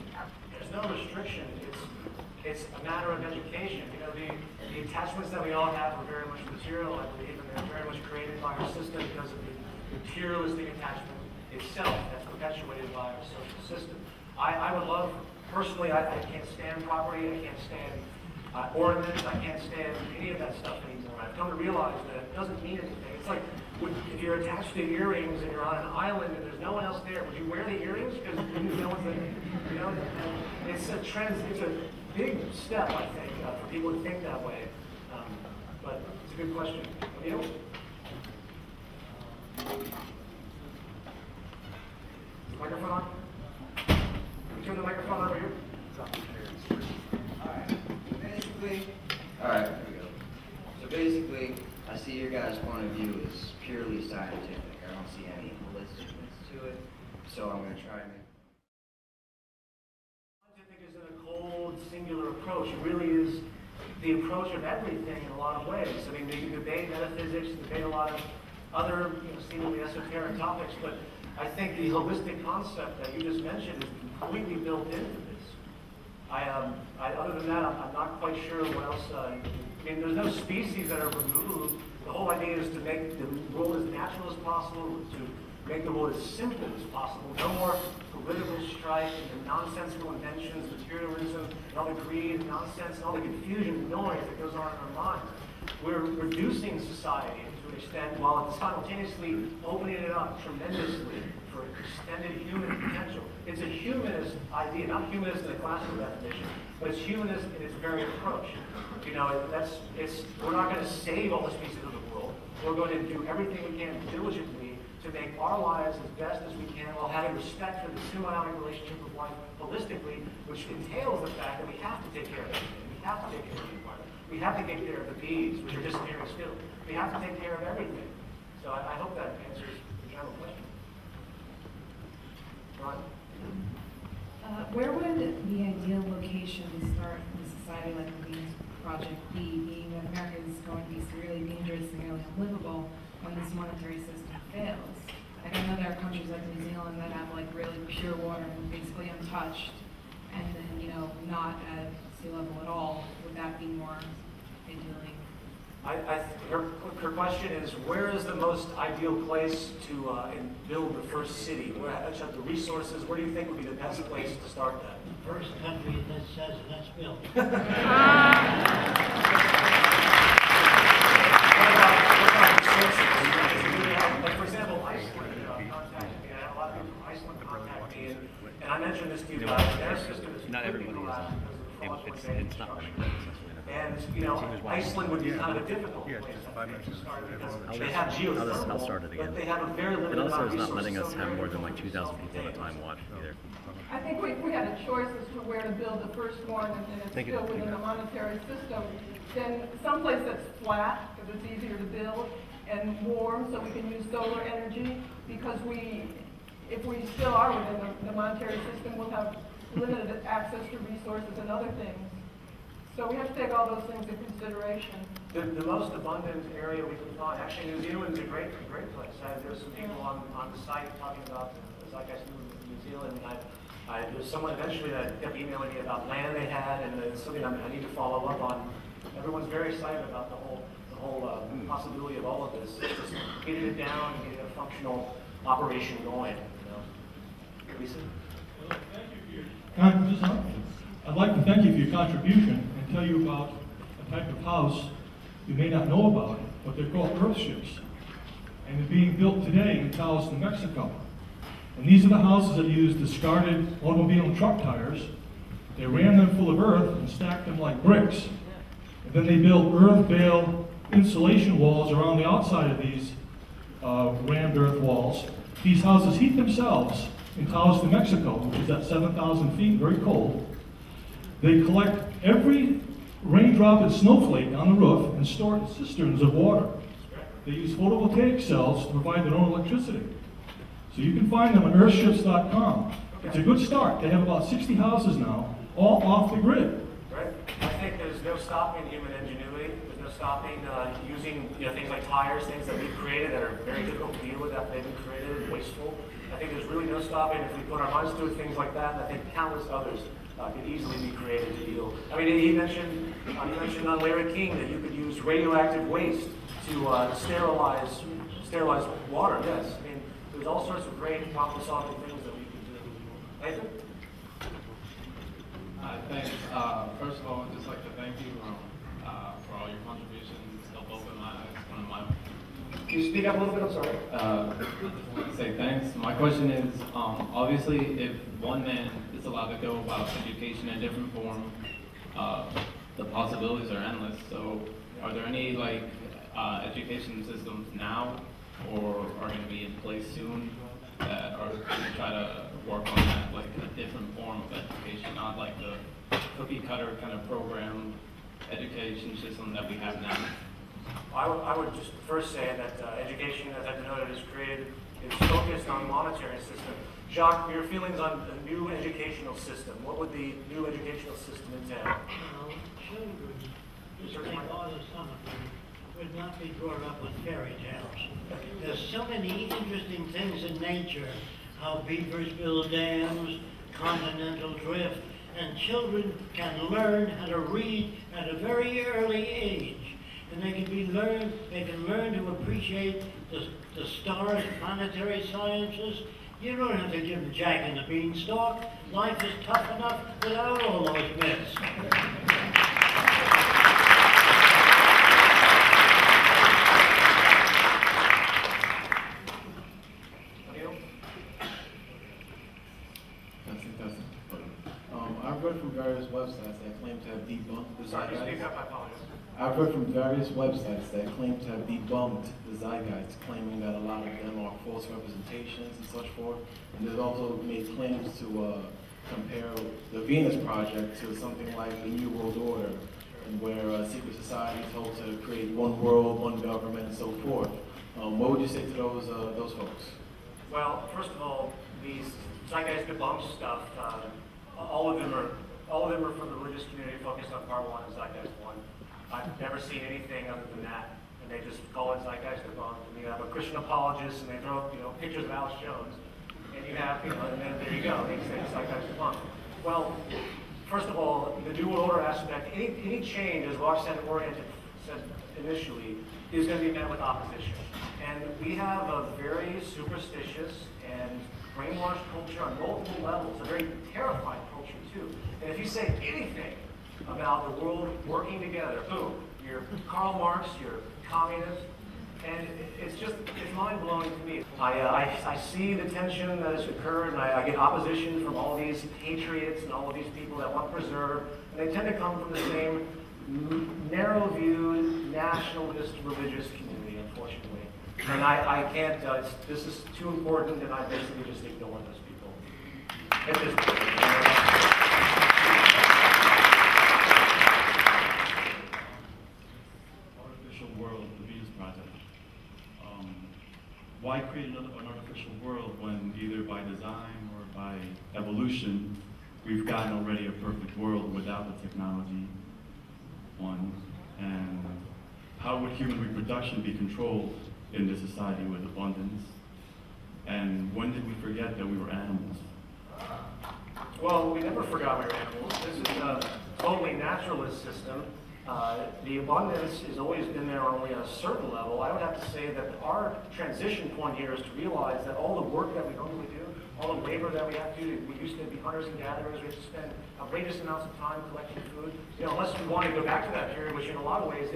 There's no restriction. It's a matter of education. You know, the attachments that we all have are very much material, I believe, and they're very much created by our system because of the materialistic attachment itself that's perpetuated by our social system. I would love, personally, I can't stand property, I can't stand ornaments, I can't stand any of that stuff anymore. I've come to realize that it doesn't mean anything. It's like if you're attached to earrings and you're on an island and there's no one else there, would you wear the earrings? Because no one's there. You know, it's a big step, I think, for people to think that way. But it's a good question. Emil? Microphone on? Can you turn the microphone over here? Alright, here we go. So basically, I see your guys' point of view is purely scientific. I don't see any holisticness to it. So I'm going to try and make... Scientific isn't a cold, singular approach. It really is the approach of everything in a lot of ways. I mean, you debate metaphysics, debate a lot of other, seemingly esoteric topics, but I think the holistic concept that you just mentioned is completely built into this. Other than that, I'm not quite sure what else. I mean, there's no species that are removed. The whole idea is to make the world as natural as possible, to make the world as simple as possible. No more political strife and nonsensical inventions, materialism, and all the greed and nonsense and all the confusion and noise that goes on in our minds. we're reducing society to an extent while simultaneously opening it up tremendously for extended human potential. It's a humanist idea, not humanist in the classical definition, but it's humanist in its very approach. You know, we're not going to save all the species of the world. We're going to do everything we can diligently to make our lives as best as we can while having respect for the symbiotic relationship of life holistically, which entails the fact that we have to take care of everything. We have to take care of the environment. We have to take care of the bees, which are disappearing still. We have to take care of everything. So I hope that answers the general question. Ron? Where would the ideal location to start a society like the Venus Project be, being that America is going to be really dangerous and nearly unlivable when this monetary system fails? Like, I know there are countries like New Zealand that have like really pure water and basically untouched, and then, you know, not at sea level at all. Would that be more ideally? Her question is, where is the most ideal place to build the first city? Where have the resources? Where do you think would be the best place to start that? First country that says let's build. What about resources? Like, for example, Iceland contacted me. I had a lot of people from Iceland contact me, and I mentioned this to you guys. Their system is Not everybody is it's not running. And, you know, Iceland would be kind of a difficult place to start because they have geothermal, I'll start it again. but they have a very limited It also amount of is not resources. letting us have more than like 2,000 people at a time watch either. I think if we had a choice as to where to build the first one, and it's Thank you. still within the monetary system, then someplace that's flat, because it's easier to build, and warm, so we can use solar energy, because if we still are within the monetary system, we'll have limited access to resources and other things. So we have to take all those things into consideration. The most abundant area we can find, actually New Zealand's a great place. There's some people on the site talking about the Zeitgeist movement in New Zealand. There's someone eventually that kept emailing me about land they had, and it's something I need to follow up on. Everyone's very excited about the whole possibility of all of this. Just getting it down and getting a functional operation going. You know. Lisa? Well, thank you for your I'd like to thank you for your contribution and tell you about a type of house you may not know about, but they're called earthships. And they're being built today in Taos, New Mexico. And these are the houses that use discarded automobile and truck tires. They ram them full of earth and stack them like bricks. And then they build earth bale insulation walls around the outside of these rammed earth walls. These houses heat themselves in Taos, New Mexico, which is at 7,000 feet, very cold. They collect every raindrop and snowflake on the roof and store it in cisterns of water. They use photovoltaic cells to provide their own electricity. So you can find them on earthships.com. It's a good start. They have about 60 houses now, all off the grid. Right. I think there's no stopping human ingenuity. There's no stopping using things like tires, things that we've created that are very difficult to deal with after they've been created and wasteful. I think there's really no stopping if we put our minds to it, things like that, and I think countless others could easily be created to deal. I mean, he mentioned on Larry King that you could use radioactive waste to sterilize water. Yes, I mean, there's all sorts of great problem-solving things that we can do. Nathan? Thanks. First of all, I'd just like to thank you for all your contributions. Help open my eyes. One of my. Can you speak up a little bit? I'm sorry. I just want to say thanks. My question is, obviously, if one man is allowed to go about education in a different form, the possibilities are endless. So, are there any education systems now, or are going to be in place soon that are going to try to work on that, like a different form of education, not like the cookie cutter kind of program education system that we have now? I would just first say that education, as I denoted, is focused on monetary system. Jacques, your feelings on the new educational system. What would the new educational system entail? Well, children, just like all the summer, would not be brought up with fairy tales. There's so many interesting things in nature, how beavers build dams, continental drift, and children can learn how to read at a very early age. And they can learn to appreciate the stars, planetary sciences. You don't have to give them Jack and the Beanstalk. Life is tough enough without all those myths. I've read from various websites that claim to have debunked the Sorry, Zeitgeist. speak up, I apologize. I've read from various websites that claim to have debunked the Zeitgeist, claiming that a lot of them are false representations and such forth. And they've also made claims to compare the Venus Project to something like the New World Order, and where secret societies hope to create one world, one government, and so forth. What would you say to those folks? Well, first of all, these Zeitgeist debunk stuff, all of them are from the religious community focused on part one and Zeitgeist one. I've never seen anything other than that, and they just call it Zeitgeist debunked. And you have a Christian apologist, and they throw up, pictures of Alex Jones, and you have, and then there you go. They say Zeitgeist debunked. Well, first of all, the New World Order aspect, any change, as Roxanne said initially, is going to be met with opposition. And we have a very superstitious and brainwashed culture on multiple levels, a very terrifying culture too. And if you say anything about the world working together, boom, you're Karl Marx, you're communist, and it's mind-blowing to me. I see the tension that has occurred, and I get opposition from all these patriots and all of these people that want to preserve, and they tend to come from the same narrow-viewed, nationalist, religious community, unfortunately. And I can't, this is too important, and I basically just ignore those people at this point. Artificial world, the Venus Project. Why create an artificial world when either by design or by evolution, we've gotten already a perfect world without the technology, one, and how would human reproduction be controlled in this society with abundance? And when did we forget that we were animals? Well, we never forgot we were animals. This is a totally naturalist system. The abundance has always been there only at a certain level. I would have to say that our transition point here is to realize that all the work that we normally do, all the labor that we have to do, we used to be hunters and gatherers, we have to spend outrageous amounts of time collecting food. Unless we want to go back to that period, which in a lot of ways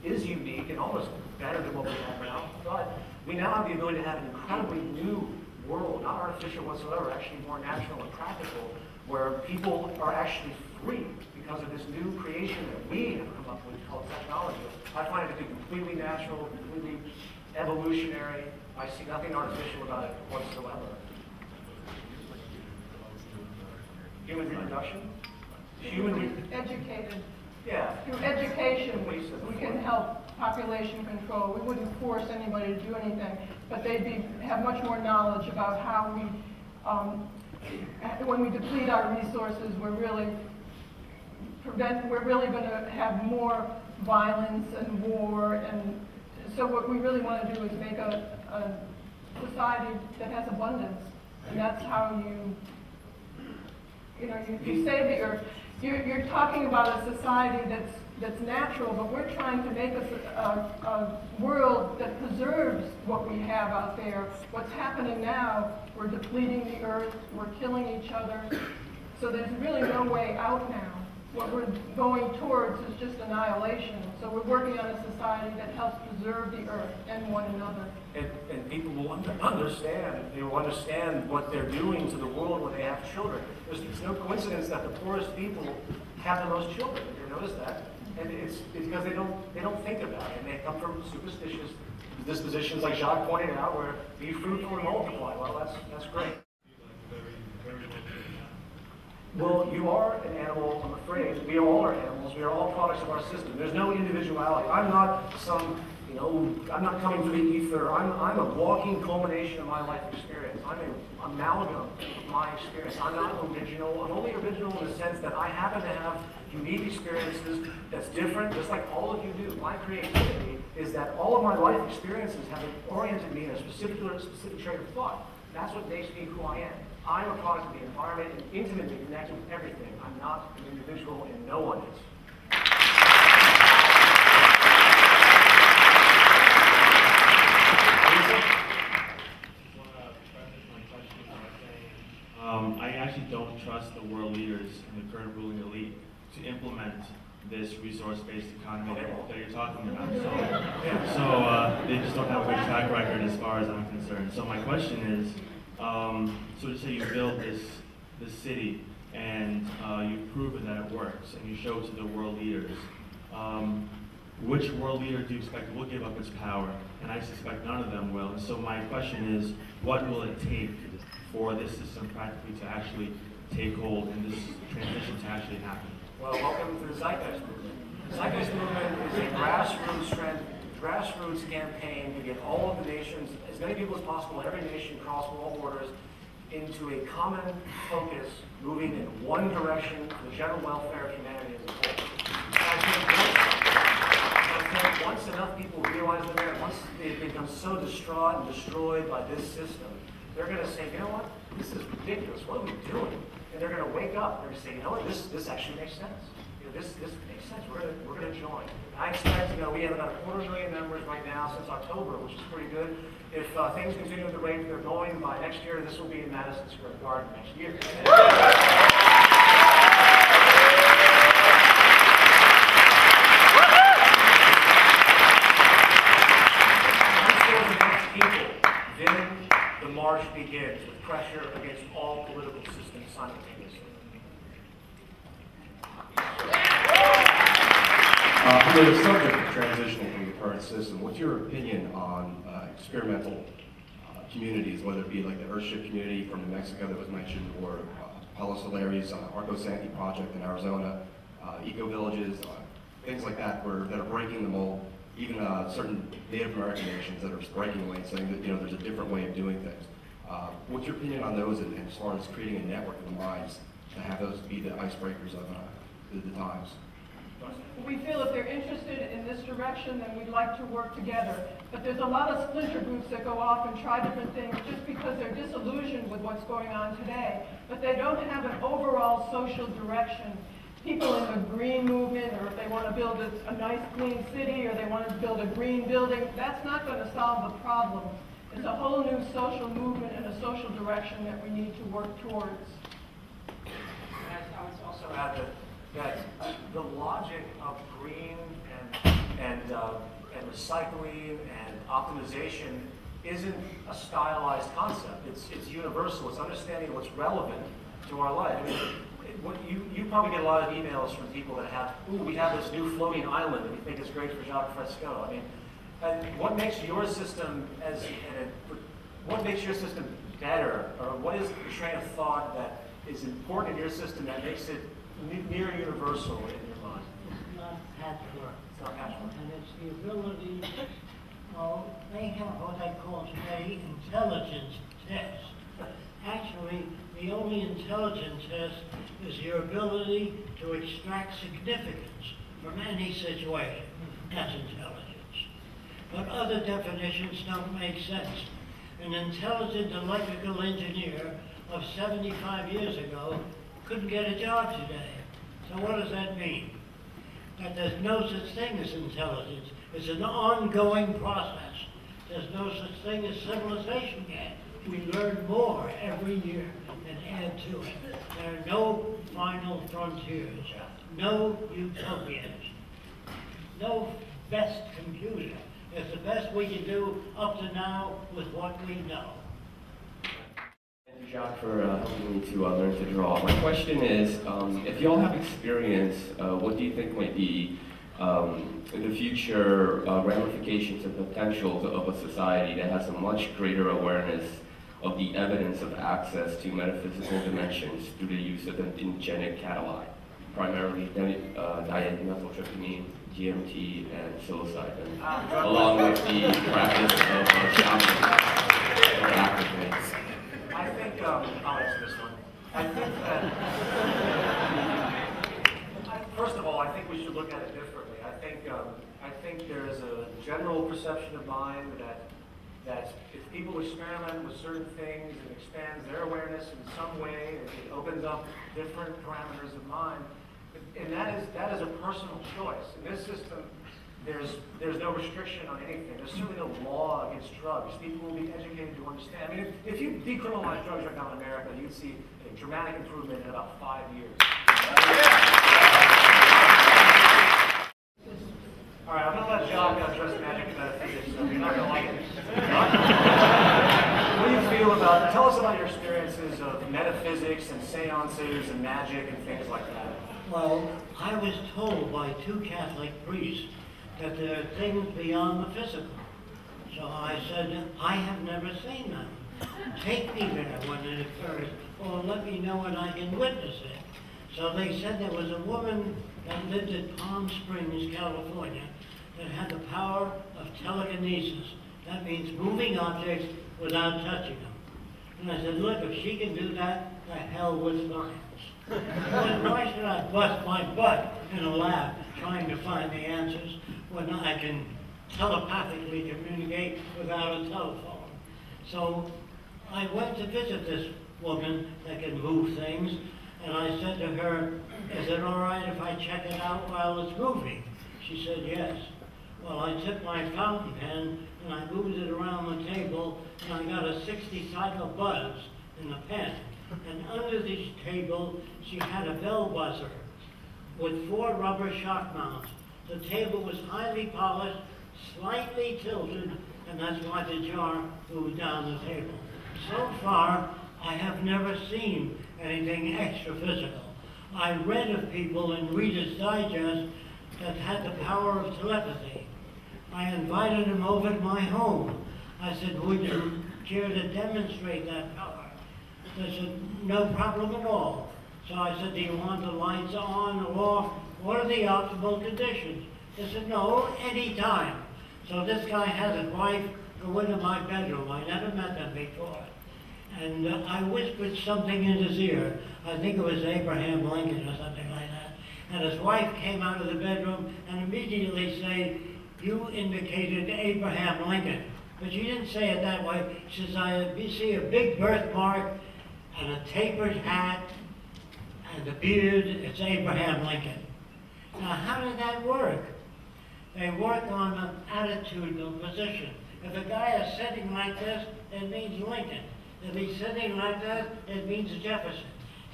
is unique and almost better than what we have now. But we now have the ability to have an incredibly new world, not artificial whatsoever, actually more natural and practical, where people are actually free because of this new creation that we have come up with called technology. I find it to be completely natural, completely evolutionary. I see nothing artificial about it whatsoever. Human reproduction? Educated. Yeah. Through education, we can help population control. We wouldn't force anybody to do anything, but they'd have much more knowledge about how we, when we deplete our resources, we're really going to have more violence and war, and so what we really want to do is make a society that has abundance, and that's how you save the earth. You're talking about a society that's natural, but we're trying to make a world that preserves what we have out there. What's happening now, we're depleting the earth, we're killing each other, so there's really no way out now. What we're going towards is just annihilation. So we're working on a society that helps preserve the earth and one another. And people will understand. They will understand what they're doing to the world when they have children. It's no coincidence that the poorest people have the most children. Have you noticed that? And it's because they don't think about it. And they come from superstitious dispositions, like Jacques pointed out, where be fruitful and multiply. Well, that's great. Well, you are an animal, I'm afraid. We all are animals. We are all products of our system. There's no individuality. I'm not I'm not coming from the ether. I'm a walking culmination of my life experience. I'm an amalgam of my experience. I'm not original. I'm only original in the sense that I happen to have unique experiences that's different, just like all of you do. My creativity is that all of my life experiences have oriented me in a specific trait of thought. That's what makes me who I am. I'm a product of the environment and intimately connected with everything. I'm not an individual, and no one is. I actually don't trust the world leaders and the current ruling elite to implement this resource-based economy that you're talking about. So they just don't have a good track record as far as I'm concerned. So my question is, so to say you build this city and you've proven that it works, and you show it to the world leaders. Which world leader do you expect will give up its power? And I suspect none of them will. And so my question is, what will it take for this system practically to actually take hold and this transition to actually happen? Well, welcome to the Zeitgeist movement. The Zeitgeist movement is a grassroots campaign to get all of the nations, as many people as possible, every nation across all borders, into a common focus, moving in one direction for the general welfare of humanity as a whole. I think once enough people realize the merit, once they've become so distraught and destroyed by this system, they're going to say, you know what, this is ridiculous, what are we doing? And they're going to wake up, they're going to say, you know what, this actually makes sense. You know, this makes sense, we're going to join. And I expect, we have about 250,000 members right now since October, which is pretty good. If things continue at the rate they're going, by next year, this will be in Madison Square Garden next year. Then the march begins with pressure against all political systems simultaneously. On the subject of transitioning from the current system, what's your opinion on experimental communities, whether it be like the Earthship community from New Mexico that was mentioned, or Palo Solari's Arco Santi project in Arizona, eco-villages, things like that that are breaking the mold, even certain Native American nations that are breaking away and saying that there's a different way of doing things. What's your opinion on those, and as far as creating a network of the minds to have those be the icebreakers of the times? We feel if they're interested in this direction, then we'd like to work together. But there's a lot of splinter groups that go off and try different things just because they're disillusioned with what's going on today. But they don't have an overall social direction. People in the green movement, or if they want to build a nice clean city, or they want to build a green building, that's not going to solve the problem. It's a whole new social movement and a social direction that we need to work towards. I would also add that the logic of green and recycling and optimization isn't a stylized concept. It's universal. It's understanding what's relevant to our life. I mean, you probably get a lot of emails from people that have, we have this new floating island that we think is great for Jacques Fresco. I mean, and what makes your system what makes your system better, or what is the train of thought that is important in your system that makes it near universal in your mind? It's not patchwork. It's not patchwork. And it's the ability, they have what they call today intelligence tests. Actually, the only intelligence test is your ability to extract significance from any situation. That's intelligence. But other definitions don't make sense. An intelligent electrical engineer of 75 years ago couldn't get a job today. So what does that mean? That there's no such thing as intelligence. It's an ongoing process. There's no such thing as civilization yet. We learn more every year and add to it. There are no final frontiers, no utopias, no best computer. It's the best we can do up to now with what we know. Thank you, Jacques, for helping me to learn to draw. My question is, if you all have experience, what do you think might be in the future ramifications and potentials of a society that has a much greater awareness of the evidence of access to metaphysical dimensions through the use of an ingenic catalyte, primarily diethylmethyltryptamine, DMT, and psilocybin, along with the practice of shopping or activates? I think, I'll answer this one. I think that, first of all, I think we should look at it differently. I think there is a general perception of mind that if people experiment with certain things, it expands their awareness in some way, it opens up different parameters of mind. And that is a personal choice. In this system, there's no restriction on anything. There's certainly no law against drugs. People will be educated to understand. I mean, if you decriminalize drugs right now in America, you'd see a dramatic improvement in about 5 years. All right, I'm going to let Jacques address magic and metaphysics, so you're not going to like it. What do you feel tell us about your experiences of metaphysics and seances and magic and things like that. Well, I was told by 2 Catholic priests that there are things beyond the physical. So I said, I have never seen them. Take me there when it occurs, or let me know when I can witness it. So they said there was a woman that lived in Palm Springs, California, that had the power of telekinesis. That means moving objects without touching them. And I said, look, if she can do that, the hell with science. Why should I bust my butt in a lab trying to find the answers when I can telepathically communicate without a telephone? So I went to visit this woman that can move things, and I said to her, is it all right if I check it out while it's moving? She said yes. Well, I took my fountain pen and I moved it around the table, and I got a 60-cycle buzz in the pen. And under this table, she had a bell buzzer with 4 rubber shock mounts. The table was highly polished, slightly tilted, and that's why the jar moved down the table. So far, I have never seen anything extra physical. I read of people in Reader's Digest that had the power of telepathy. I invited them over to my home. I said, would you care to demonstrate that power? They said, no problem at all. So I said, do you want the lights on or off? What are the optimal conditions? They said, no, any time. So this guy has a wife go into my bedroom. I never met them before. And I whispered something in his ear. I think it was Abraham Lincoln or something like that. And his wife came out of the bedroom and immediately said, you indicated Abraham Lincoln. But she didn't say it that way. She says, I see a big birthmark and a tapered hat and a beard. It's Abraham Lincoln. Now, how did that work? They work on an attitudinal position. If a guy is sitting like this, it means Lincoln. If he's sitting like this, it means Jefferson.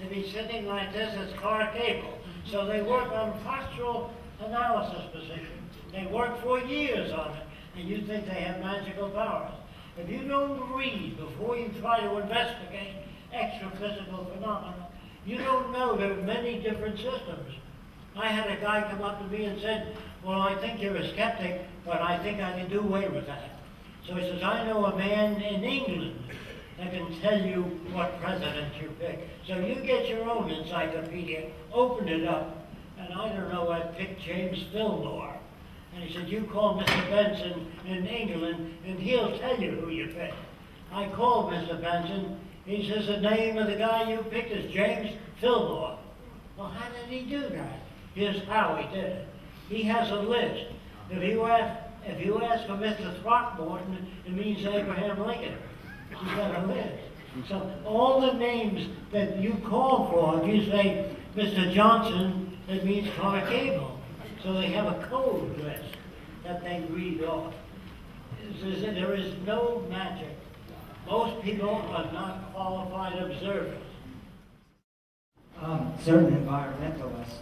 If he's sitting like this, it's Clark Gable. So they work on postural analysis position. They work for years on it, and you think they have magical powers. If you don't read before you try to investigate extra-physical phenomena, you don't know there are many different systems. I had a guy come up to me and said, well, I think you're a skeptic, but I think I can do away with that. So he says, I know a man in England that can tell you what president you pick. So you get your own encyclopedia, open it up, and I don't know, I picked James Fillmore. And he said, you call Mr. Benson in England, and he'll tell you who you picked. I called Mr. Benson. He says, the name of the guy you picked is James Fillmore. Well, how did he do that? Here's how he did it. He has a list. If you ask for Mr. Throckmorton, it means Abraham Lincoln. He's got a list. So all the names that you call for, if you say Mr. Johnson, it means Clark Gable. So they have a code list that they read off. There is no magic. Most people are not qualified observers. Certain environmentalists,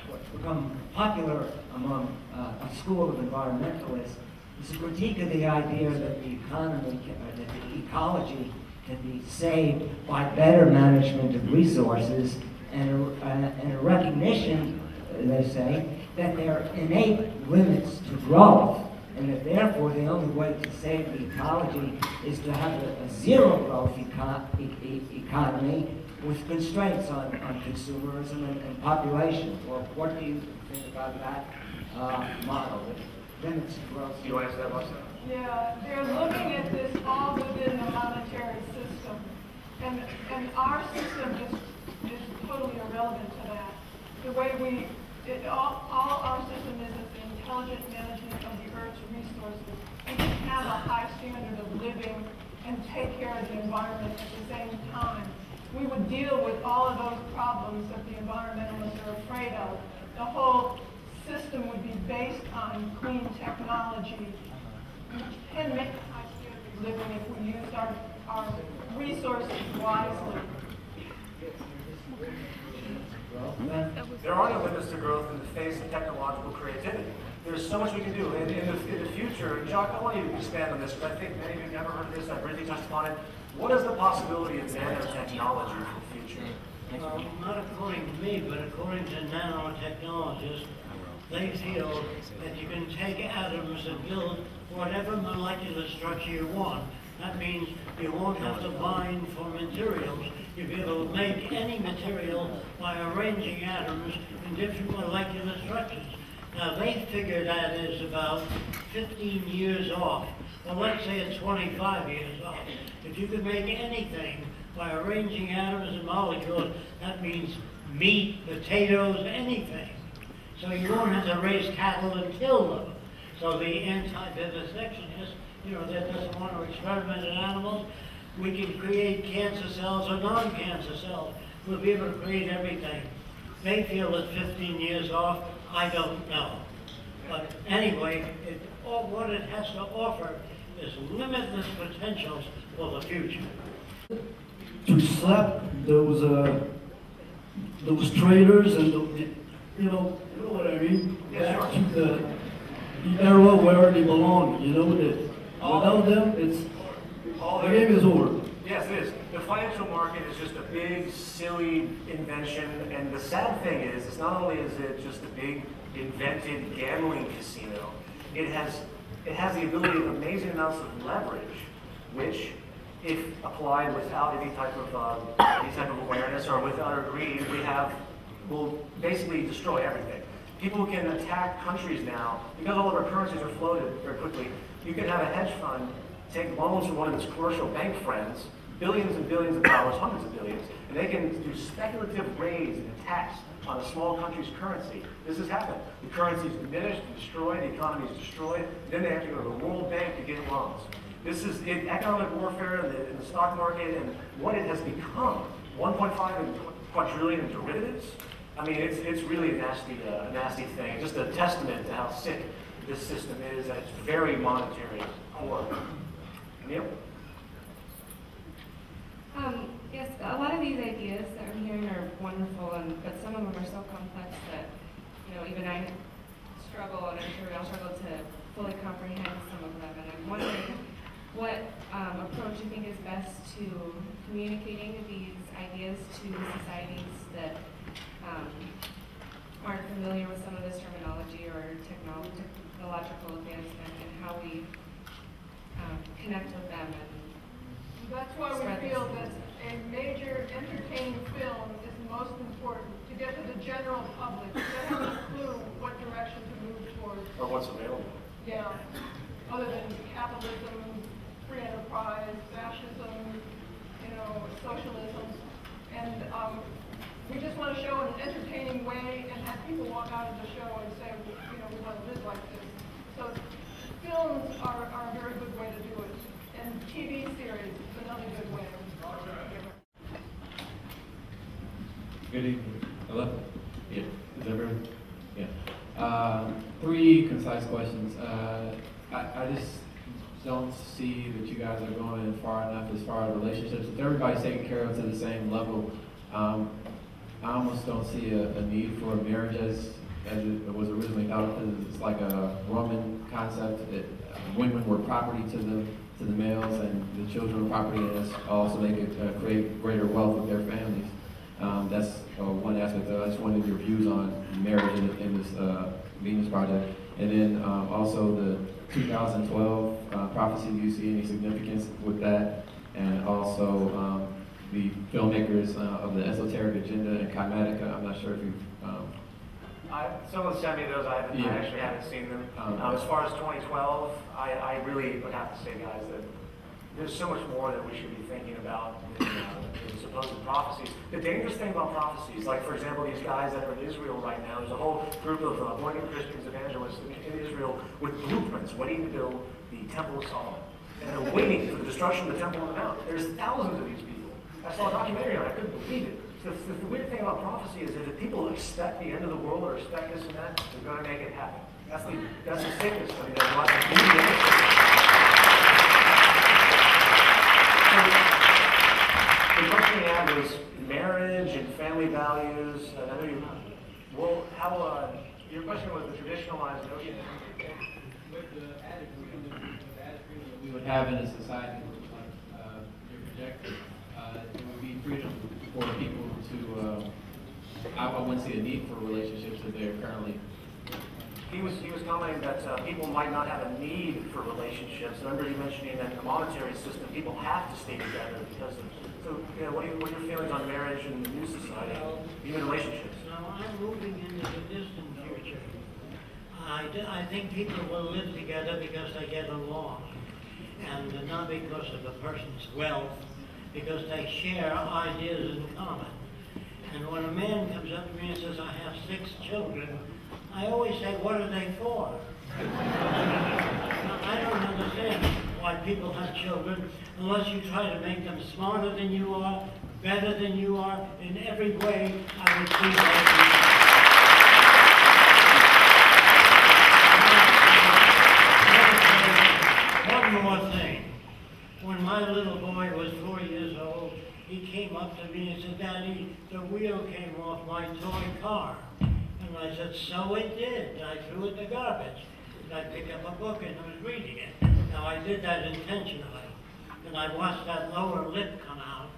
what's become popular among a school of environmentalists is a critique of the idea that the economy, that the ecology can be saved by better management of resources and a recognition, they say, that there are innate limits to growth, and that therefore the only way to save the ecology is to have a zero growth economy with constraints on consumerism and population. Or what do you think about that model that limits growth? You want to answer that, Marcel? Yeah, they're looking at this all within the monetary system. And our system is totally irrelevant to that. The way all our system is the intelligent management of the Earth's resources. We can have a high standard of living and take care of the environment at the same time. We would deal with all of those problems that the environmentalists are afraid of. The whole system would be based on clean technology. We can make a high standard of living if we use our resources wisely. There are no limits to growth in the face of technological creativity. There's so much we can do. In the future, Jacques, I want you to expand on this, because I think many of you have never heard of this. I've briefly touched upon it. What is the possibility of nanotechnology for the future? Not according to me, but according to nanotechnologists, they feel that you can take atoms and build whatever molecular structure you want. That means you won't have to mine for materials. You'll be able to make any material by arranging atoms in different molecular structures. Now, they figure that is about 15 years off. Well, let's say it's 25 years off. If you could make anything by arranging atoms and molecules, that means meat, potatoes, anything. So you won't have to raise cattle and kill them. So the anti-vivisectionist, that doesn't want to experiment in animals, we can create cancer cells or non-cancer cells. We'll be able to create everything. They feel that 15 years off, I don't know. But anyway, what it has to offer is limitless potentials for the future. To slap those traders and you know what I mean, back to the era where they belong. Without them, the game is over. Yes, it is. The financial market is just a big, silly invention, and the sad thing is, it's not only is it just a big, invented gambling casino, it has the ability of amazing amounts of leverage, which, if applied without any type of awareness or with utter greed, will basically destroy everything. People can attack countries now because all of our currencies are floated very quickly. You can have a hedge fund take loans from one of its commercial bank friends, billions and billions of dollars, hundreds of billions, and they can do speculative raids and attacks on a small country's currency. This has happened. The currency is diminished, destroyed, the economy is destroyed, then they have to go to the World Bank to get loans. This is economic warfare in the stock market and what it has become. 1.5 quadrillion in derivatives. I mean, it's really a nasty thing. Just a testament to how sick this system is, and it's very monetary core. Neil? Yes, a lot of these ideas that I'm hearing are wonderful, but some of them are so complex that, even I struggle, and I'm sure we all struggle to fully comprehend some of them. And I'm wondering what approach you think is best to communicating these ideas to societies that aren't familiar with some of this terminology or technological advancement, and how we connect with them. And that's why we feel that a major entertaining film is most important to get to the general public. They have a clue what direction to move towards. Or what's available. Yeah. Other than capitalism, free enterprise, fascism, socialism. And we just want to show in an entertaining way and have people walk out of the show and say, we want to live like this. So films are a very good way to do it. And TV series is another good way. Good evening. Hello? Yeah. Is everyone? Yeah. 3 concise questions. I just don't see that you guys are going far enough as far as relationships. If everybody's taken care of to the same level, I almost don't see a need for marriage as it was originally thought of. It's like a Roman concept that women were property to the males, and the children were property, and also they could create greater wealth with their families. That's one aspect of it. I just wanted your views on marriage in this Venus project. And then also the 2012 prophecy, do you see any significance with that? And also the filmmakers of the Esoteric Agenda and Chimatica. I'm not sure if you've... Someone sent me those. I actually haven't seen them. As far as 2012, I really would have to say, guys, that there's so much more that we should be thinking about in supposed prophecies. The dangerous thing about prophecies, like for example, these guys that are in Israel right now, there's a whole group of born-again Christians, evangelists in Israel with blueprints waiting to build the Temple of Solomon. And they're waiting for the destruction of the Temple on the Mount. There's thousands of these people. I saw a documentary on it. I couldn't believe it. So the weird thing about prophecy is that if people expect the end of the world or expect this and that, they're going to make it happen. That's the sickness. I mean, there's a lot of the question you had was marriage and family values. I know you. Well, how your question was the traditionalized notion. With the attitude we would have in a society, like your interject, it would be freedom for people to, I wouldn't see a need for relationships as they are currently. He was commenting that people might not have a need for relationships. I remember you mentioning that in the monetary system, people have to stay together because of, so, you know, what are your feelings on marriage and the new society, even relationships? Now, I'm moving into the distant future. I think people will live together because they get along, and not because of the person's wealth, because they share ideas in common. And when a man comes up to me and says, I have 6 children, I always say, what are they for? I don't understand why people have children unless you try to make them smarter than you are, better than you are, in every way. I would see that. One more thing. When my little boy was 4 years old, he came up to me and said, Daddy, the wheel came off my toy car. And I said, so it did. I threw it in the garbage. And I picked up a book and I was reading it. Now, I did that intentionally. And I watched that lower lip come out.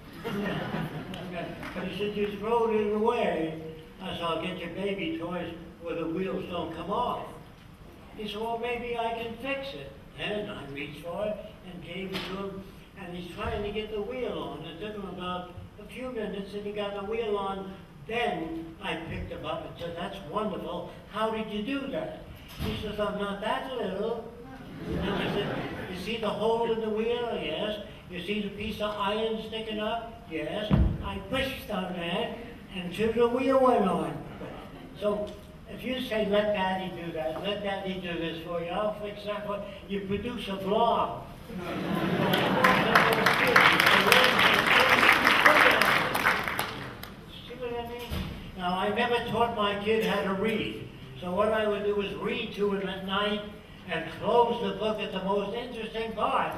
But he said, you throw it away. I said, I'll get your baby toys where the wheels don't come off. He said, well, maybe I can fix it. And I reached for it and gave it to him. And he's trying to get the wheel on. It took him about a few minutes and he got the wheel on. Then I picked him up and said, that's wonderful. How did you do that? He says, I'm not that little. And I said, you see the hole in the wheel? Yes. You see the piece of iron sticking up? Yes. I pushed on that until the wheel went on. So if you say, let Daddy do that, let Daddy do this for you, I'll fix that for you, produce a blob. Now, I never taught my kid how to read. So what I would do is read to him at night and close the book at the most interesting part.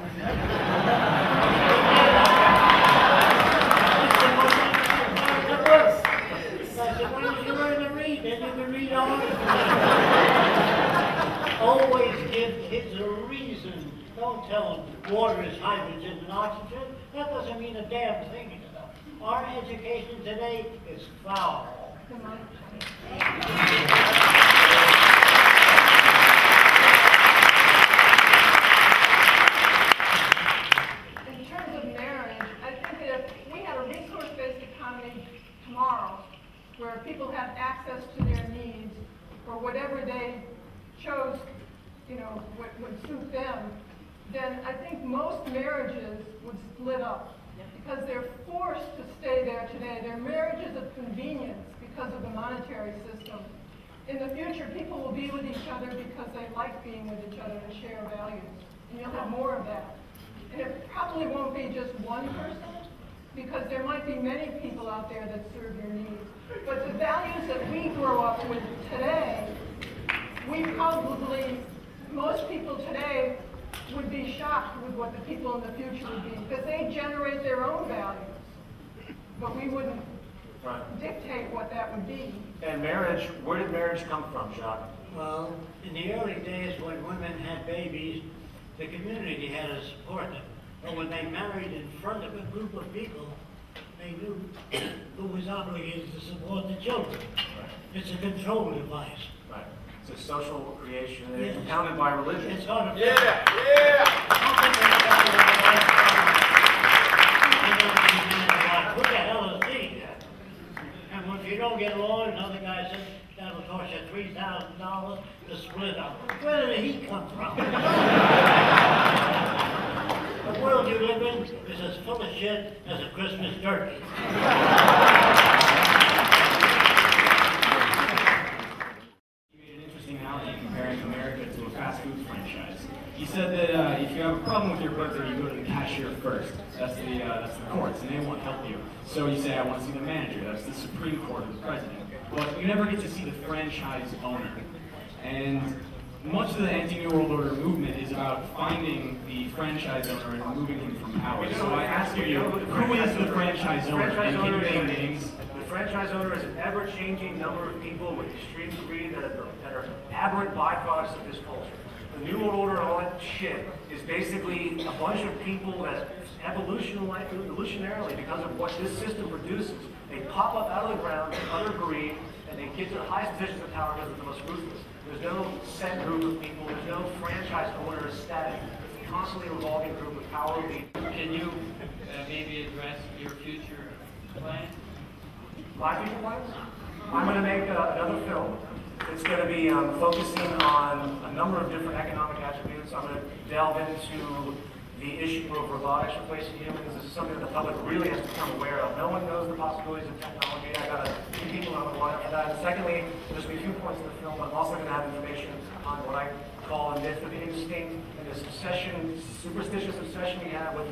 I said, when did you learn to read? Then you can read on. Always give kids a reason. Don't tell them water is hydrogen and oxygen. That doesn't mean a damn thing to them. Our education today is foul. In terms of marriage, I think that if we had a resource-based economy tomorrow, where people have access to their needs, or whatever they chose, you know, would suit them, then I think most marriages would split up. Because they're forced to stay there today. They're marriages of convenience because of the monetary system. In the future, people will be with each other because they like being with each other and share values. And you'll have more of that. And it probably won't be just one person, because there might be many people out there that serve your needs. But the values that we grow up with today, most people today would be shocked with what the people in the future would be, because they generate their own values. But we wouldn't dictate what that would be. And marriage, where did marriage come from, Jacques? Well, in the early days when women had babies, the community had to support them. But when they married in front of a group of people, they knew who was obligated to support the children. Right. It's a control device. Right. It's a social creation, and Yes. it's counted by religion. It's sort of Who the hell is he? And if you don't get along, another guy says, that'll cost you $3,000 to split up. Where did he come from? The world you live in is as full of shit as a Christmas turkey. You made an interesting analogy comparing America to a fast food franchise. You said that if you have a problem with your burger, you go to the cashier first. That's the courts, and they won't help you. So you say, I want to see the manager. That's the Supreme Court or the president. But you never get to see the franchise owner. And much of the anti-New World Order movement is about finding the franchise owner and removing him from power. So I ask you, who is the franchise owner? And can you name names? The franchise owner is an ever-changing number of people with extreme greed that are aberrant byproducts of this culture. The New World Order and all that shit is basically a bunch of people that evolutionarily, because of what this system produces, they pop up out of the ground, other breed, and they get to the highest positions of power because they're the most ruthless. There's no set group of people, there's no franchise owner static. It's a constantly revolving group of power leaders. Can you maybe address your future plans? My future plans? I'm going to make another film. It's going to be focusing on a number of different economic attributes. I'm going to delve into the issue of robotics replacing humans. This is something that the public really has to become aware of. No one knows the possibilities of technology. I've got a few people on the line for that. And secondly, there's going to be a few points in the film. I'm also going to have information on what I call a myth of instinct and this obsession, superstitious obsession we have with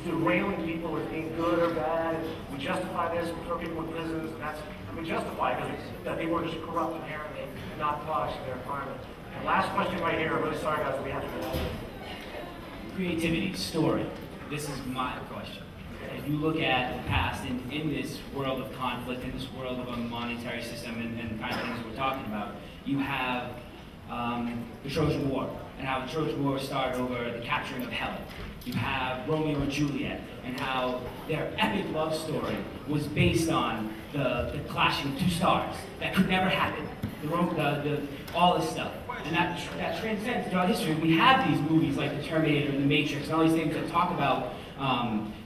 derailing people as being good or bad. We justify this, we throw people in prisons, and that's, we justify it because that people are just corrupt inherently and not products of their environment. And last question right here, I'm really sorry guys, we have to go out. Creativity, story. This is my question. If you look at the past in this world of conflict, in this world of a monetary system and kind of things we're talking about, you have the Trojan War and how the Trojan War started over the capturing of Helen. You have Romeo and Juliet and how their epic love story was based on the clashing of two stars. That could never happen. All this stuff. And that transcends throughout history. We have these movies like The Terminator and The Matrix and all these things that talk about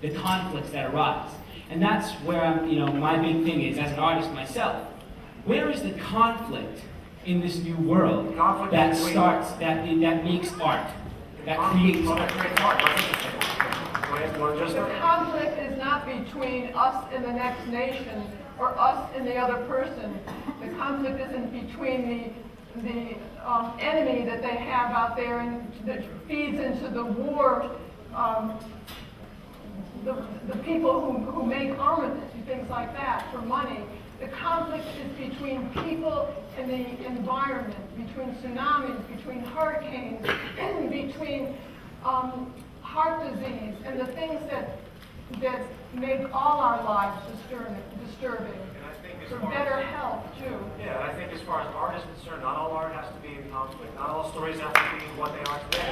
the conflicts that arise. And that's where my big thing is, as an artist myself, where is the conflict in this new world that starts, that makes art, that creates art? The conflict is not between us and the next nation or us and the other person. The conflict isn't between the enemy that they have out there and that feeds into the war, the people who make armament and things like that for money. The conflict is between people and the environment, between tsunamis, between hurricanes, between heart disease, and the things that make all our lives disturbing. For better health, too. Yeah, and I think as far as art is concerned, not all art has to be in conflict. Not all stories have to be what they are today.